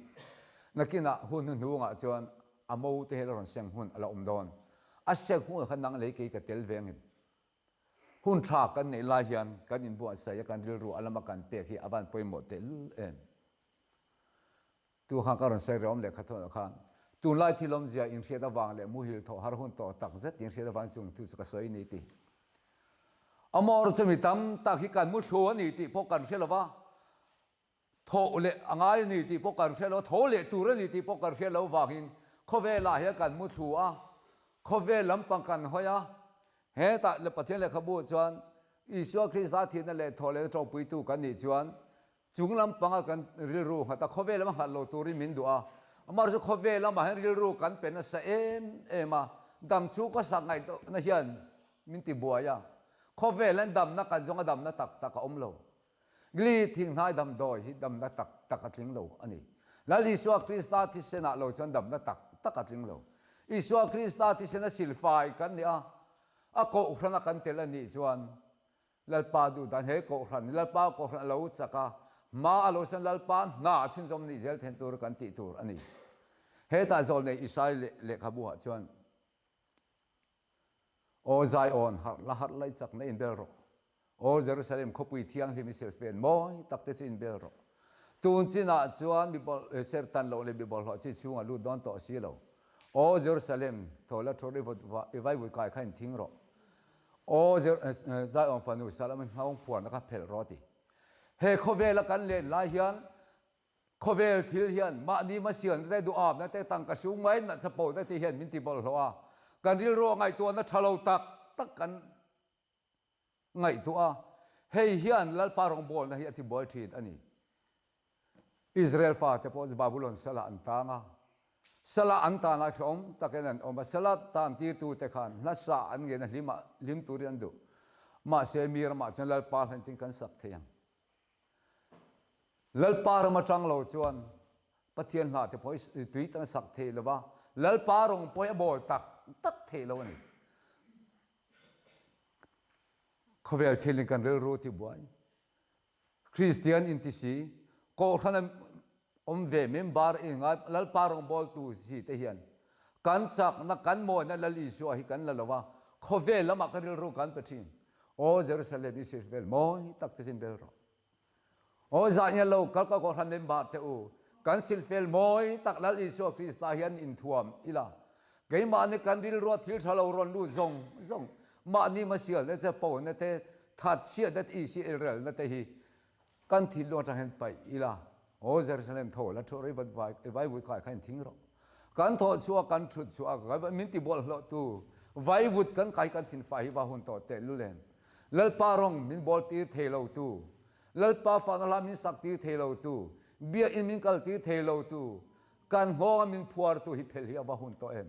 G: นักกินอะหุ่นหุ่นงะจวนอโมเตเฮลรอนเสียงหุ่นละอมดอนอาเสียงหุ่นขันนังเลยกี่กเตลเวงินหุ่นชากันในลายยันกันอินบัวใส่กันริลรูอัลมากันเปียกีอบันปอยหมดเตลเอ็นตัวข้างการใส่ร้อมเลยขัดตัวข้างตัวลายที่ลมเจียอินเชียดวางเลยมูฮิลทอฮาร์หุ่นต่อตักเซตอินเชียดวางจุงทุสกสวยนี่ตีอมอร์จะมีตั้มตาขี้กันมุดชัวนี่ที่พวกกันเชื่อว่าโถเละง่ายนี่ที่พวกกันเชื่อว่าโถเละตัวนี่ที่พวกกันเชื่อว่าวากินเขาเวลาเฮกันมุดชัวเขาเวลำปังกันหอยเฮแต่เลปะเทศเลขบูชวนอิสวาคริสต์ที่นั่นเลยโถเละจบปุยตูกันนี่ชวนจุงลำปังกันริลรูแต่เขาเวลมาหันโลตัวริมินดัวอมอร์จะเขาเวลมาให้ริลรูกันเป็นนั่นเอ็มมาดำชูก็สักไงตัวนั่นเฮียนมินติบัวยาข้อเวลันดำนักกันจงดำนักตักอมโลกลีทิ้งให้ดำดอยดำนักตักทิ้งโลอันนี้แล้วอิสวาคริสต์ที่เสนาโลจนดำนักตักทิ้งโลอิสวาคริสต์ที่เสนาสิลไฟกันเนี่ยโกอุครนักกันเทลนี่ส่วนลัลปาดูดันเฮโกอุครันลัลปาโกอุครันเราสักมาอโลสันลัลปาหน้าชินจอมนี่เจลเทนตูร์กันติตูร์อันนี้เฮตาโซลในอิสราเอลเล็กขบัวส่วนโอไซออนหัดไล่จากในอินเบลโรโอเยรูซาเล็มขบุยเที่ยงที่มิเซลเฟนมอยตักเตสิอินเบลโรตูนจีน่าจวนมีบอลเซอร์ตันโลเลบิบอลหัวจีช่วงลูดอนต่อสีโลโอเยรูซาเล็มโทรละโทรได้ไว้บุยกายขันทิ้งโรโอไซออนฟานุสาลามันห้องผวนนะครับเพลรอตีเฮโคเวลกันเล่นลายยันโคเวลทิลยันมาดีมาเสียนได้ดูอาบนะแต่ตั้งกระชุ่มไว้นั่นสปอร์ตได้ที่เห็นมินติบอลหัวกันที่รู้ไงตัวนั้นชะลอตักกันไงตัวเฮียนลัลปารองบอลนะเฮียที่บอยทีดอันนี้อิสราเอลฟ้าแต่พอบาบิโลนสละอันตานะสละอันตานะชมตะเกนันอมาสละตามที่ตูเตขันนัสสะอันเงินลิมตุเรียนดูมาเสมีรมาจนลัลปาร์หันติงกันสักเทียงลัลปาร์มาจังโลจวนปะเทียนหาแต่พอตุยตั้งสักเทลว่าลัลปารองพอยบอลตักเทลวันนี้เขาเวลเทลิกันเรื่องรู้ที่บ่อยคริสเตียนอินทิสีก็ขณะเวมิมบาร์เองลัลปารองบอลตูสีเทียนกันจากนักกันโมนั่นลัลอิสุอาฮิกันลัลว่าเขาเวลละมากันเรื่องรู้กันไปทิ้งโอ้เยรูซาเล็มอิสราเอลโมตักเตสินเบลโรโอ้จากนี้เราก็ขณะมิมบาร์เตอูกันสิลเฟลโมตักลัลอิสุอาคริสต์เฮียนอินทวมอีล่ะไงมาในการริลรัวทิลชาลารอนดูซงมานี่มาเสียแล้วจะปนนั่นแต่ทัดเสียนั่นอิสราเอลนั่นแต่ฮีกันทิลลวจะเห็นไปอีล่ะโอ้เยรูซาเล็มโถแล้วโถริบันไว้บุยกายขันทิ้งเรากันโถชัวกันชุดชัวกันมินติบอลเราตูไว้บุดกันใครกันทิ้งไฟว่าหุ่นต่อเตลุเลนลัลปารองมินบอลตีเทเราตูลัลปาฟันลามินสักตีเทเราตูเบียอินมินกัลตีเทเราตูกันหัวมินพัวตูฮิเพลียว่าหุ่นต่อเอ็ม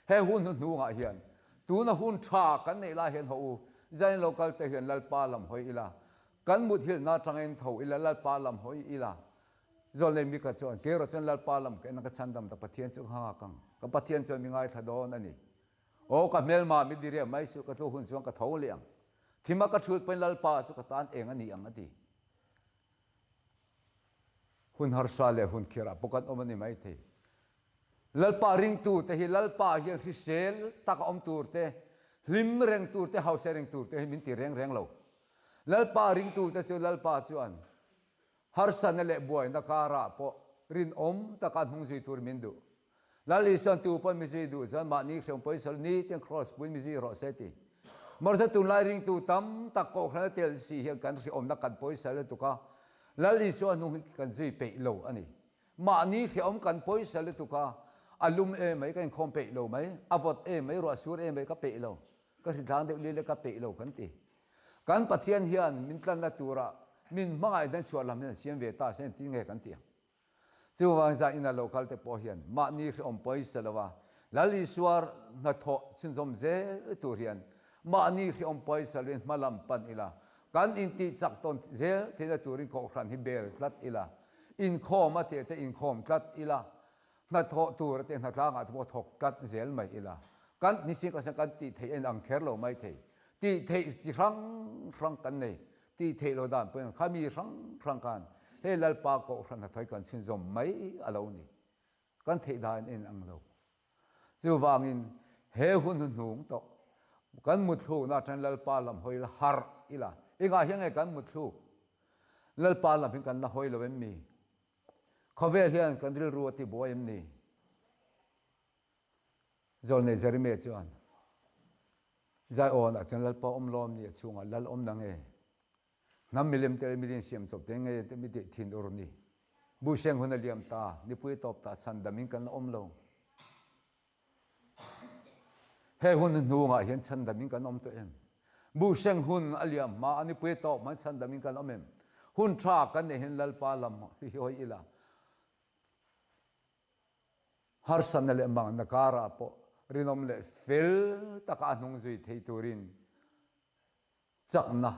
G: เฮหุ่นหนูงาเฮียนตูน่ะหุ่นชากันในลาเห็นหูใจโลกาลเตเห็นลัลปาลำหอยอีลากันมุดหิลนาจังเอ็นทูอีลาลัลปาลำหอยอีลาจนเลยมีกระชอนเกล้าจนลัลปาลำกันนักชันดำตะปะเทียนจุกหางกังกับปะเทียนจนมีไงทัดโดนั่นนี่โอ้กับเมลมามิดิเรียไม่สุกระทูหุ่นช่วงกระทูเลี้ยงที่มากระชุดเป็นลัลปาสุกตานเองอันนี้อันนี้หุ่นฮาร์ซาเลหุ่นคิราปกันอมันนี่ไม่ทีลัลปาริงตูเตหิลัลปาเฮียฮิเซลตักอมตูเตลิมเร่งตูเตเฮาเซเร่งตูเตมินตีเร่งโลลัลปาริงตูเตสุลัลปาจวนฮาร์ซันเล่บวยนักการะปอรินอมตะการหงสีตูร์มินดูลัลอิสันตูปมิซีดูจันมานิเชมไปสลนีเตียงครอสปุยมิซีรอเซติมารสตุลายริงตูตั้มตะโกขณะเตลซีเฮียกันสิอมนักการปุยสลตุกาลัลอิสันนุ่งกันซีเปโลอันนี้มานิเชมกันปุยสลตุกาอารมณ์ไม่กันคอมเปโลไหมอวดไม่รัวสูรไม่ก็เปโลก็ที่ทางเดียวเลยก็เปโลกันตีการปฏิญาณเฮียนมินตันนัตุระมินมาไอ้นั่นชวนเราเนี่ยเสียงเวตาเสียงทิ้งไงกันตีจู่วันใจอินาโลกาลเตปอเฮียนมานี่คืออมไปสละว่าลัลิสวาร์นัทโฮชินซอมเจตุเรียนมานี่คืออมไปสละมาลำปันอิละ kan in ti chak ton zel thina turin ko khran hi bel tlat ila in khom a te in khom tlat ila na tho tur te na tla nga tho thok tlat zel mai ila kan ni si ka sa kan ti thei en ang kher lo mai thei ti thei chi rang kan nei ti thei lo dan pen khami rang kan he lal pa ko khran na thoi kan sin zom mai alo ni kan thei dan en ang lo chu wangin he hun nung to kan mut thu na than lal pa lam hoi har ila inga hiang kan mut thu lal pa lam kan na hoi lo em mi khovel hian kan ril ruati bo em ni zol ne jerime chuan zai on a chan lal pa om lom ni chunga lal om na nge nam milim tel milim siam chop te nge te mi te thin or ni bu sheng hun liam ta ni pui top ta san damin kan om lo he hun nu nga hian chan damin kan om to em bu sheng hun aliam ma ani pui top man chan damin kan om em hun tha kan ne hin lal pa lam hi hoi ila har san le mang na kara po rinom le fel taka nung zui thei turin chakna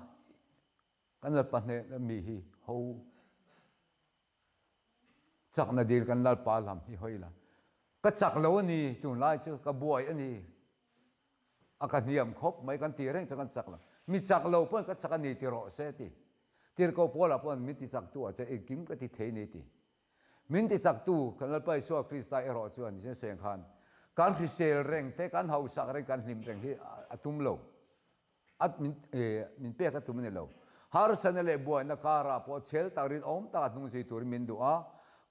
G: kan lal pa ne mi hi ho chakna dil kan lal pa lam hi hoila ka chak lo ni tu lai chu ka buai ani aka niam khop mai kan ti reng chakan chak la mi chak lo pon ka chak ani ti ro se ti tir ko pola pon mi ti chak tu a che ekim ka ti thei ni ti min ti chak tu kan lal pa so krista ero chuan ni se seng khan kan krisel reng te kan hau sak reng kan hlim reng hi atum lo at min pe ka tum ne lo har san le buai na kara po chel tarin om ta nung ji tur min du a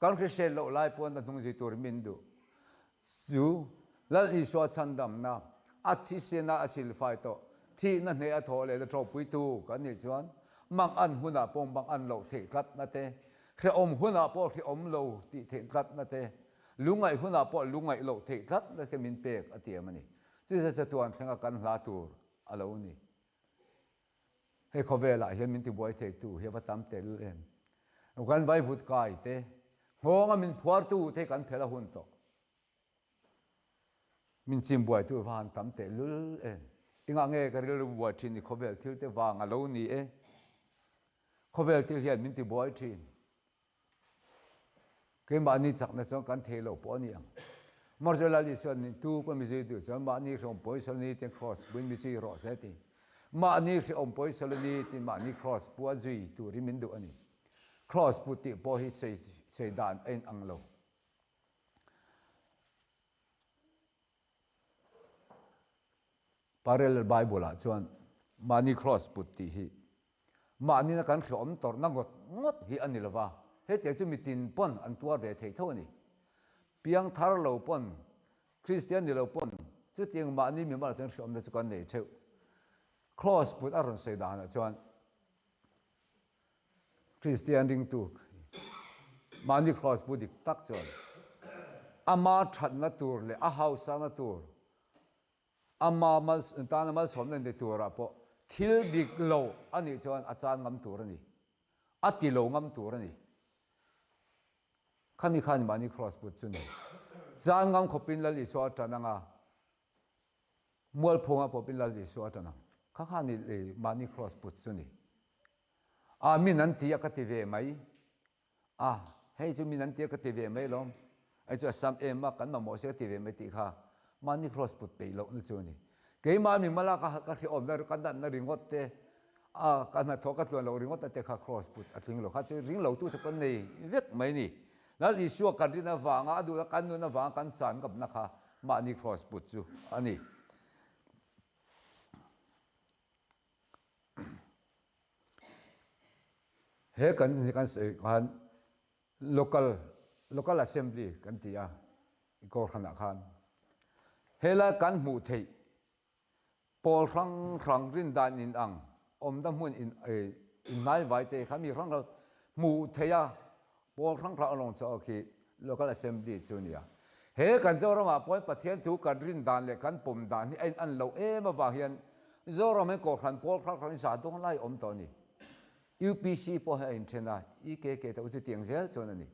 G: kan krisel lo lai pon na nung ji tur min du zu lal i so chandam na athi se na asil fai to thi na ne a tho le tro pui tu kan ni chuan mang an huna pong mang an lo the klat na te khe om huna po khe om lo ti the klat na te lungai huna po lungai lo the klat na ke min pek atiam ani chu se tuan thanga kan hla tur alo ni he khovela he min ti boy the tu he batam te lu em kan vai vut kai te ngonga min phuar tu te kan phela hun to min chim boy tu van tam te lul em inga nge ka ril boy thin ni khovel thil te wang alo ni e khovel til hian min ti boy thin ke ma ni chak na chong kan thelo po ni ang marjola li son ni tu ko mi je tu chong ma ni rong poi sol ni te cross buin mi chi ro se ti ma ni ri om poi sol ni ti ma ni cross pu zui tu ri min du ani cross pu ti po hi sei dan en ang lo parallel bible a chuan ma ni cross pu ti hi ma ni na kan khom tor na ngot hi ani lova he te chu mi tin pon an tuar ve thei tho ni piang thar lo pon christian ni lo pon chu tiang ma ni mi ma chang khom na chu kan nei cheu cross put aron sei dan a chuan christian ding tu ma ni cross pu dik tak chuan ama that na tur le a house na tur ama mal ta na mal som na tur a po thil dik lo ani chuan a chan ngam tur ani ati lo ngam tur ani khami khan mani cross put chuni chan ngam khopin la li so tananga mual phonga popin la li so tanang kha kha ni le mani cross put chuni a min an ti ka ti ve mai a hei chu min an ti ka ti ve mai lom ai chu sam em ma kan ma mo se ti ve mai ti kha mani cross put pe lo nu chuni ke ma mi mala ka khi om da kan dan na ringot te a kan na thoka tu lo ringot te kha cross put atling lo kha chu ring lo tu te pan nei vek mai ni lal isu kan ri na wanga adu kan nu na wang kan chan kap na kha mani cross put chu ani he kan local assembly kan tia ko khana khan hela kan mu thei pol rang rin dan in ang om da mun in mai vai te khami rang mu theya pol rang along cho ki local assembly chunia he kan zo rama poi pathian thu kan rin dan le kan pum dan ni an lo e ma wa hian zo rama ko khan pol rang sa dong lai om to ni UPC po ha in chena IKK to chu tiang zel chon ani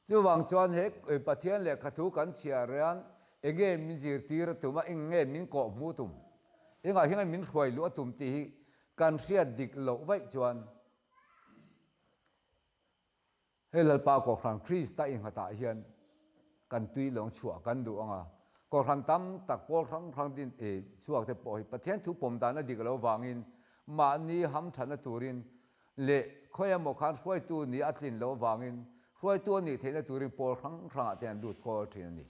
G: chu wang chuan he pathian le khathu kan chia rian ege min zir tir tuma inge min ko mu tum inga hinga min khoi lu atum ti kan ria dik lo vai chuan helal pa ko khran Krista in hata hian kan tui long chua kan du anga ko khran tam tak pol rang din e chuak te po hi pathian thu pom dana dik lo wangin ma ni ham thana turin le khoya mo khan hruai tu ni atlin lo wangin hruai tu ni theina turin pol rang atian lut ko thin ni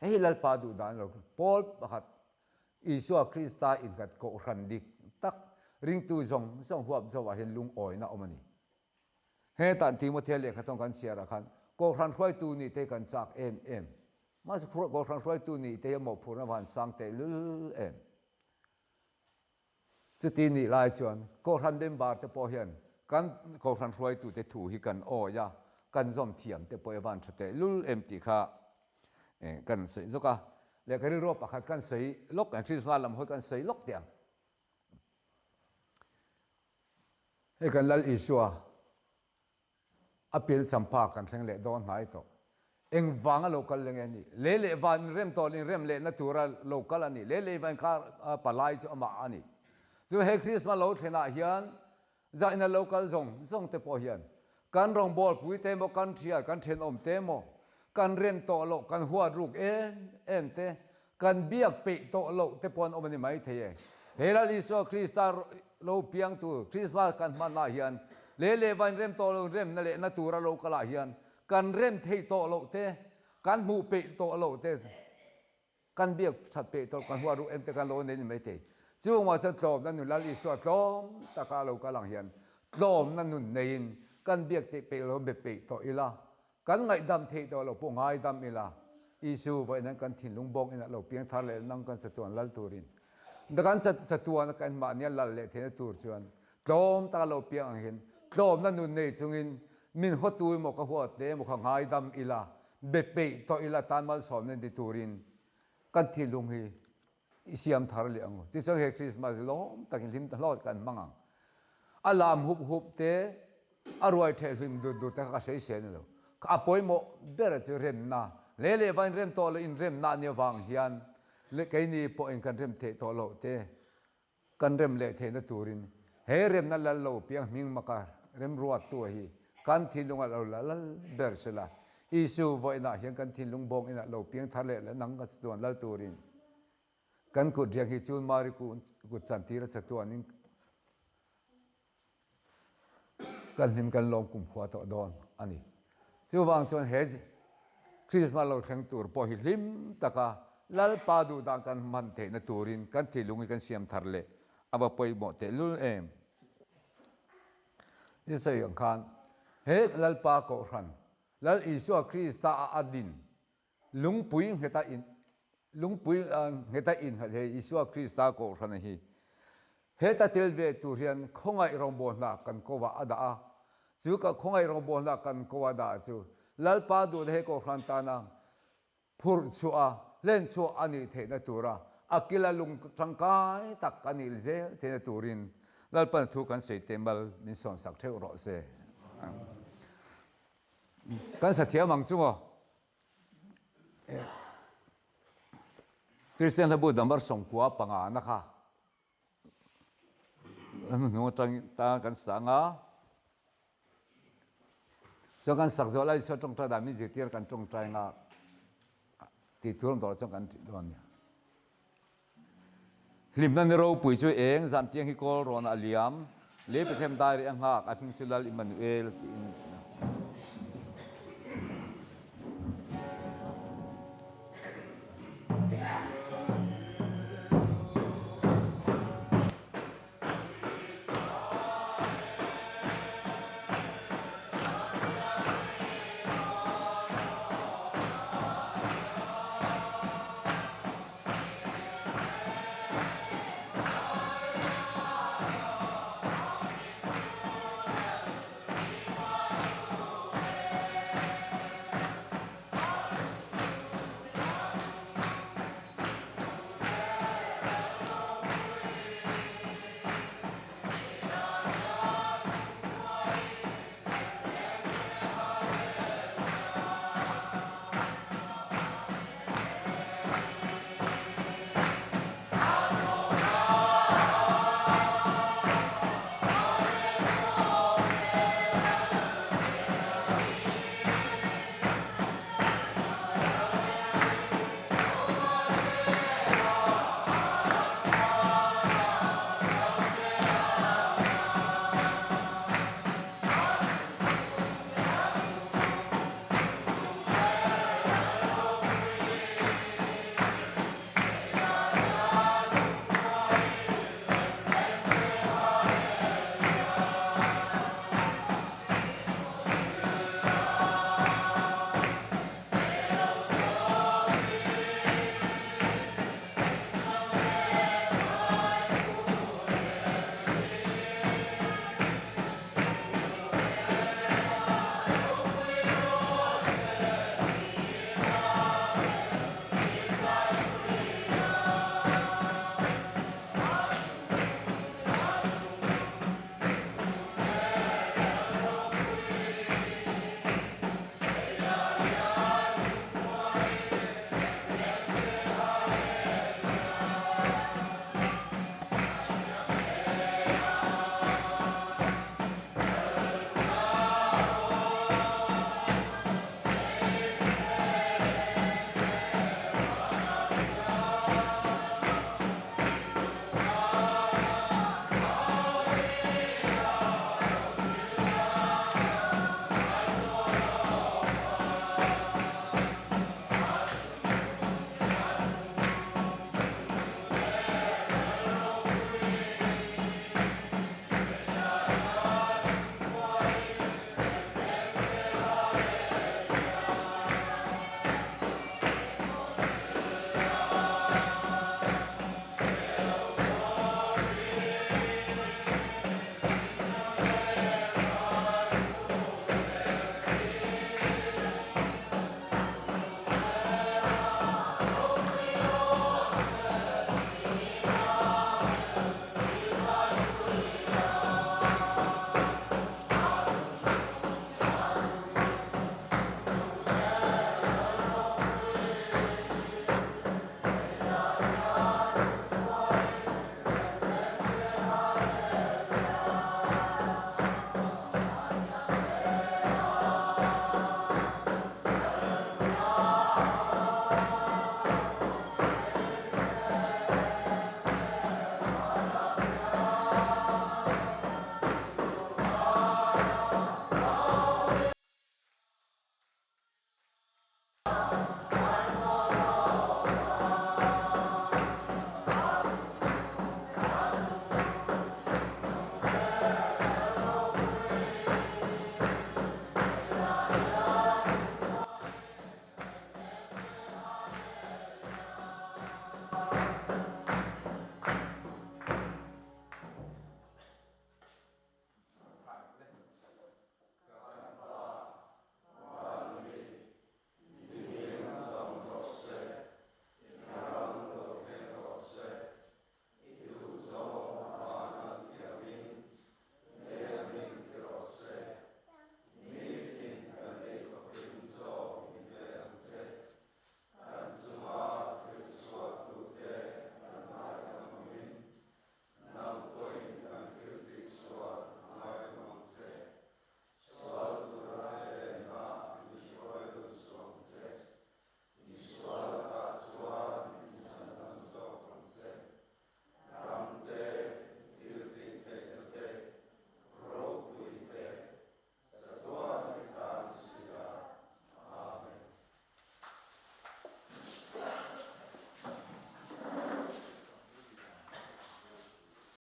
G: helal pa du dan lo pol pakhat Isua Krista in kat ko khran dik tak ring tu zong huap zo hian lung oi na omani he tan Timothy le khatong kan siara khan ko khran hruai tu ni te kan chak em ma su ko khran hruai tu ni te mo phur na van sang te lul em chu ti ni lai chuan ko khran dem bar te po hian kan ko khran hruai tu te thu hi kan o ya kan zom thiam te po van thate lul em ti kha kan sei zoka le kari ro pakhat kan sei lok kan Christmas lam hoi kan sei lok tiang he kan lal Isua apil champa kan thleng le don hnai to eng wanga local leng ani le van rem to rem le natural local ani le van kar palai chu ama ani chu he Christmas lo thena hian za in a local zong te po hian kan rong bol pui te mo kan thia kan then om te mo kan rem to lo kan huat ruk em te kan biak pe to lo te pon omani mai the helal Isua Krista lo piang tu Christmas kan man na hian le van rem to lo rem na le natura lo kala hian kan rem thei to lo te kan mu pe to lo te kan biak that pe to kan huat ruk em te kan lo ne ni mai te chu ma sa tom nan nu lal Isua tom taka lo kalang hian tom nan nu nein kan biak te pe lo be pe to ila kan ngai dam thei to lo po ngai dam ila Isu vai nan kan thin lung bong ina lo piang thar le nang kan satuan lal turin dakan satuan kan ma nia lal le the tur chuan tom ta lo piang hin tom nan nu nei chungin min hotui mo ka huat te mo kha ngai dam ila be pe to ila tan mal som nen di turin kan thin lung hi isiam thar le ang chi chang he Christmas lom takin lim ta lot kan mangang alam hup te arwai the him dur ta ka sei sen lo ka apoi mo bera chu rem na le van rem to le in rem na ne wang hian le kai ni po en kan rem the to lo te kan rem le the na turin he rem na lal lo piang ming maka rem ruat tu hi kan thilung al lal ber sela Isu voi na hian kan thilung bong ina lo piang thar le nang ka tuan lal turin kan ku riang hi chun mari ku chan ti ra chatuan in kan him kan lom kum khwa to don ani chu wang chuan he Christmas lo thang tur po hi lim taka lal pa du dang kan man the na turin kan thilungi kan siam thar le aba poi mo te lul em ni sai ang khan he lal pa ko ran lal Isua Krista adin lungpui heta in he Isua Krista ko ran hi heta telve turian khongai rombo na kan ko wa ada chu ka khongai rombo na kan ko wa da chu lal pa du he ko ran ta na phur chua len chu ani the na tura akila lung tangkai tak kanil je the na turin lal pan thu kan sei temal min som sak theu ro se kan sa thia mang chu mo Christian labu dambar som kwa panga na kha no tang ta kan sanga cho kan sak zo lai cho trong tra da mi ji tiar kan trong trai nga ti turam dor chong kan don lim nan ro pui chu eng zam tiang hi kol ron aliam le pe them dai ri ang ha a phing chulal Emmanuel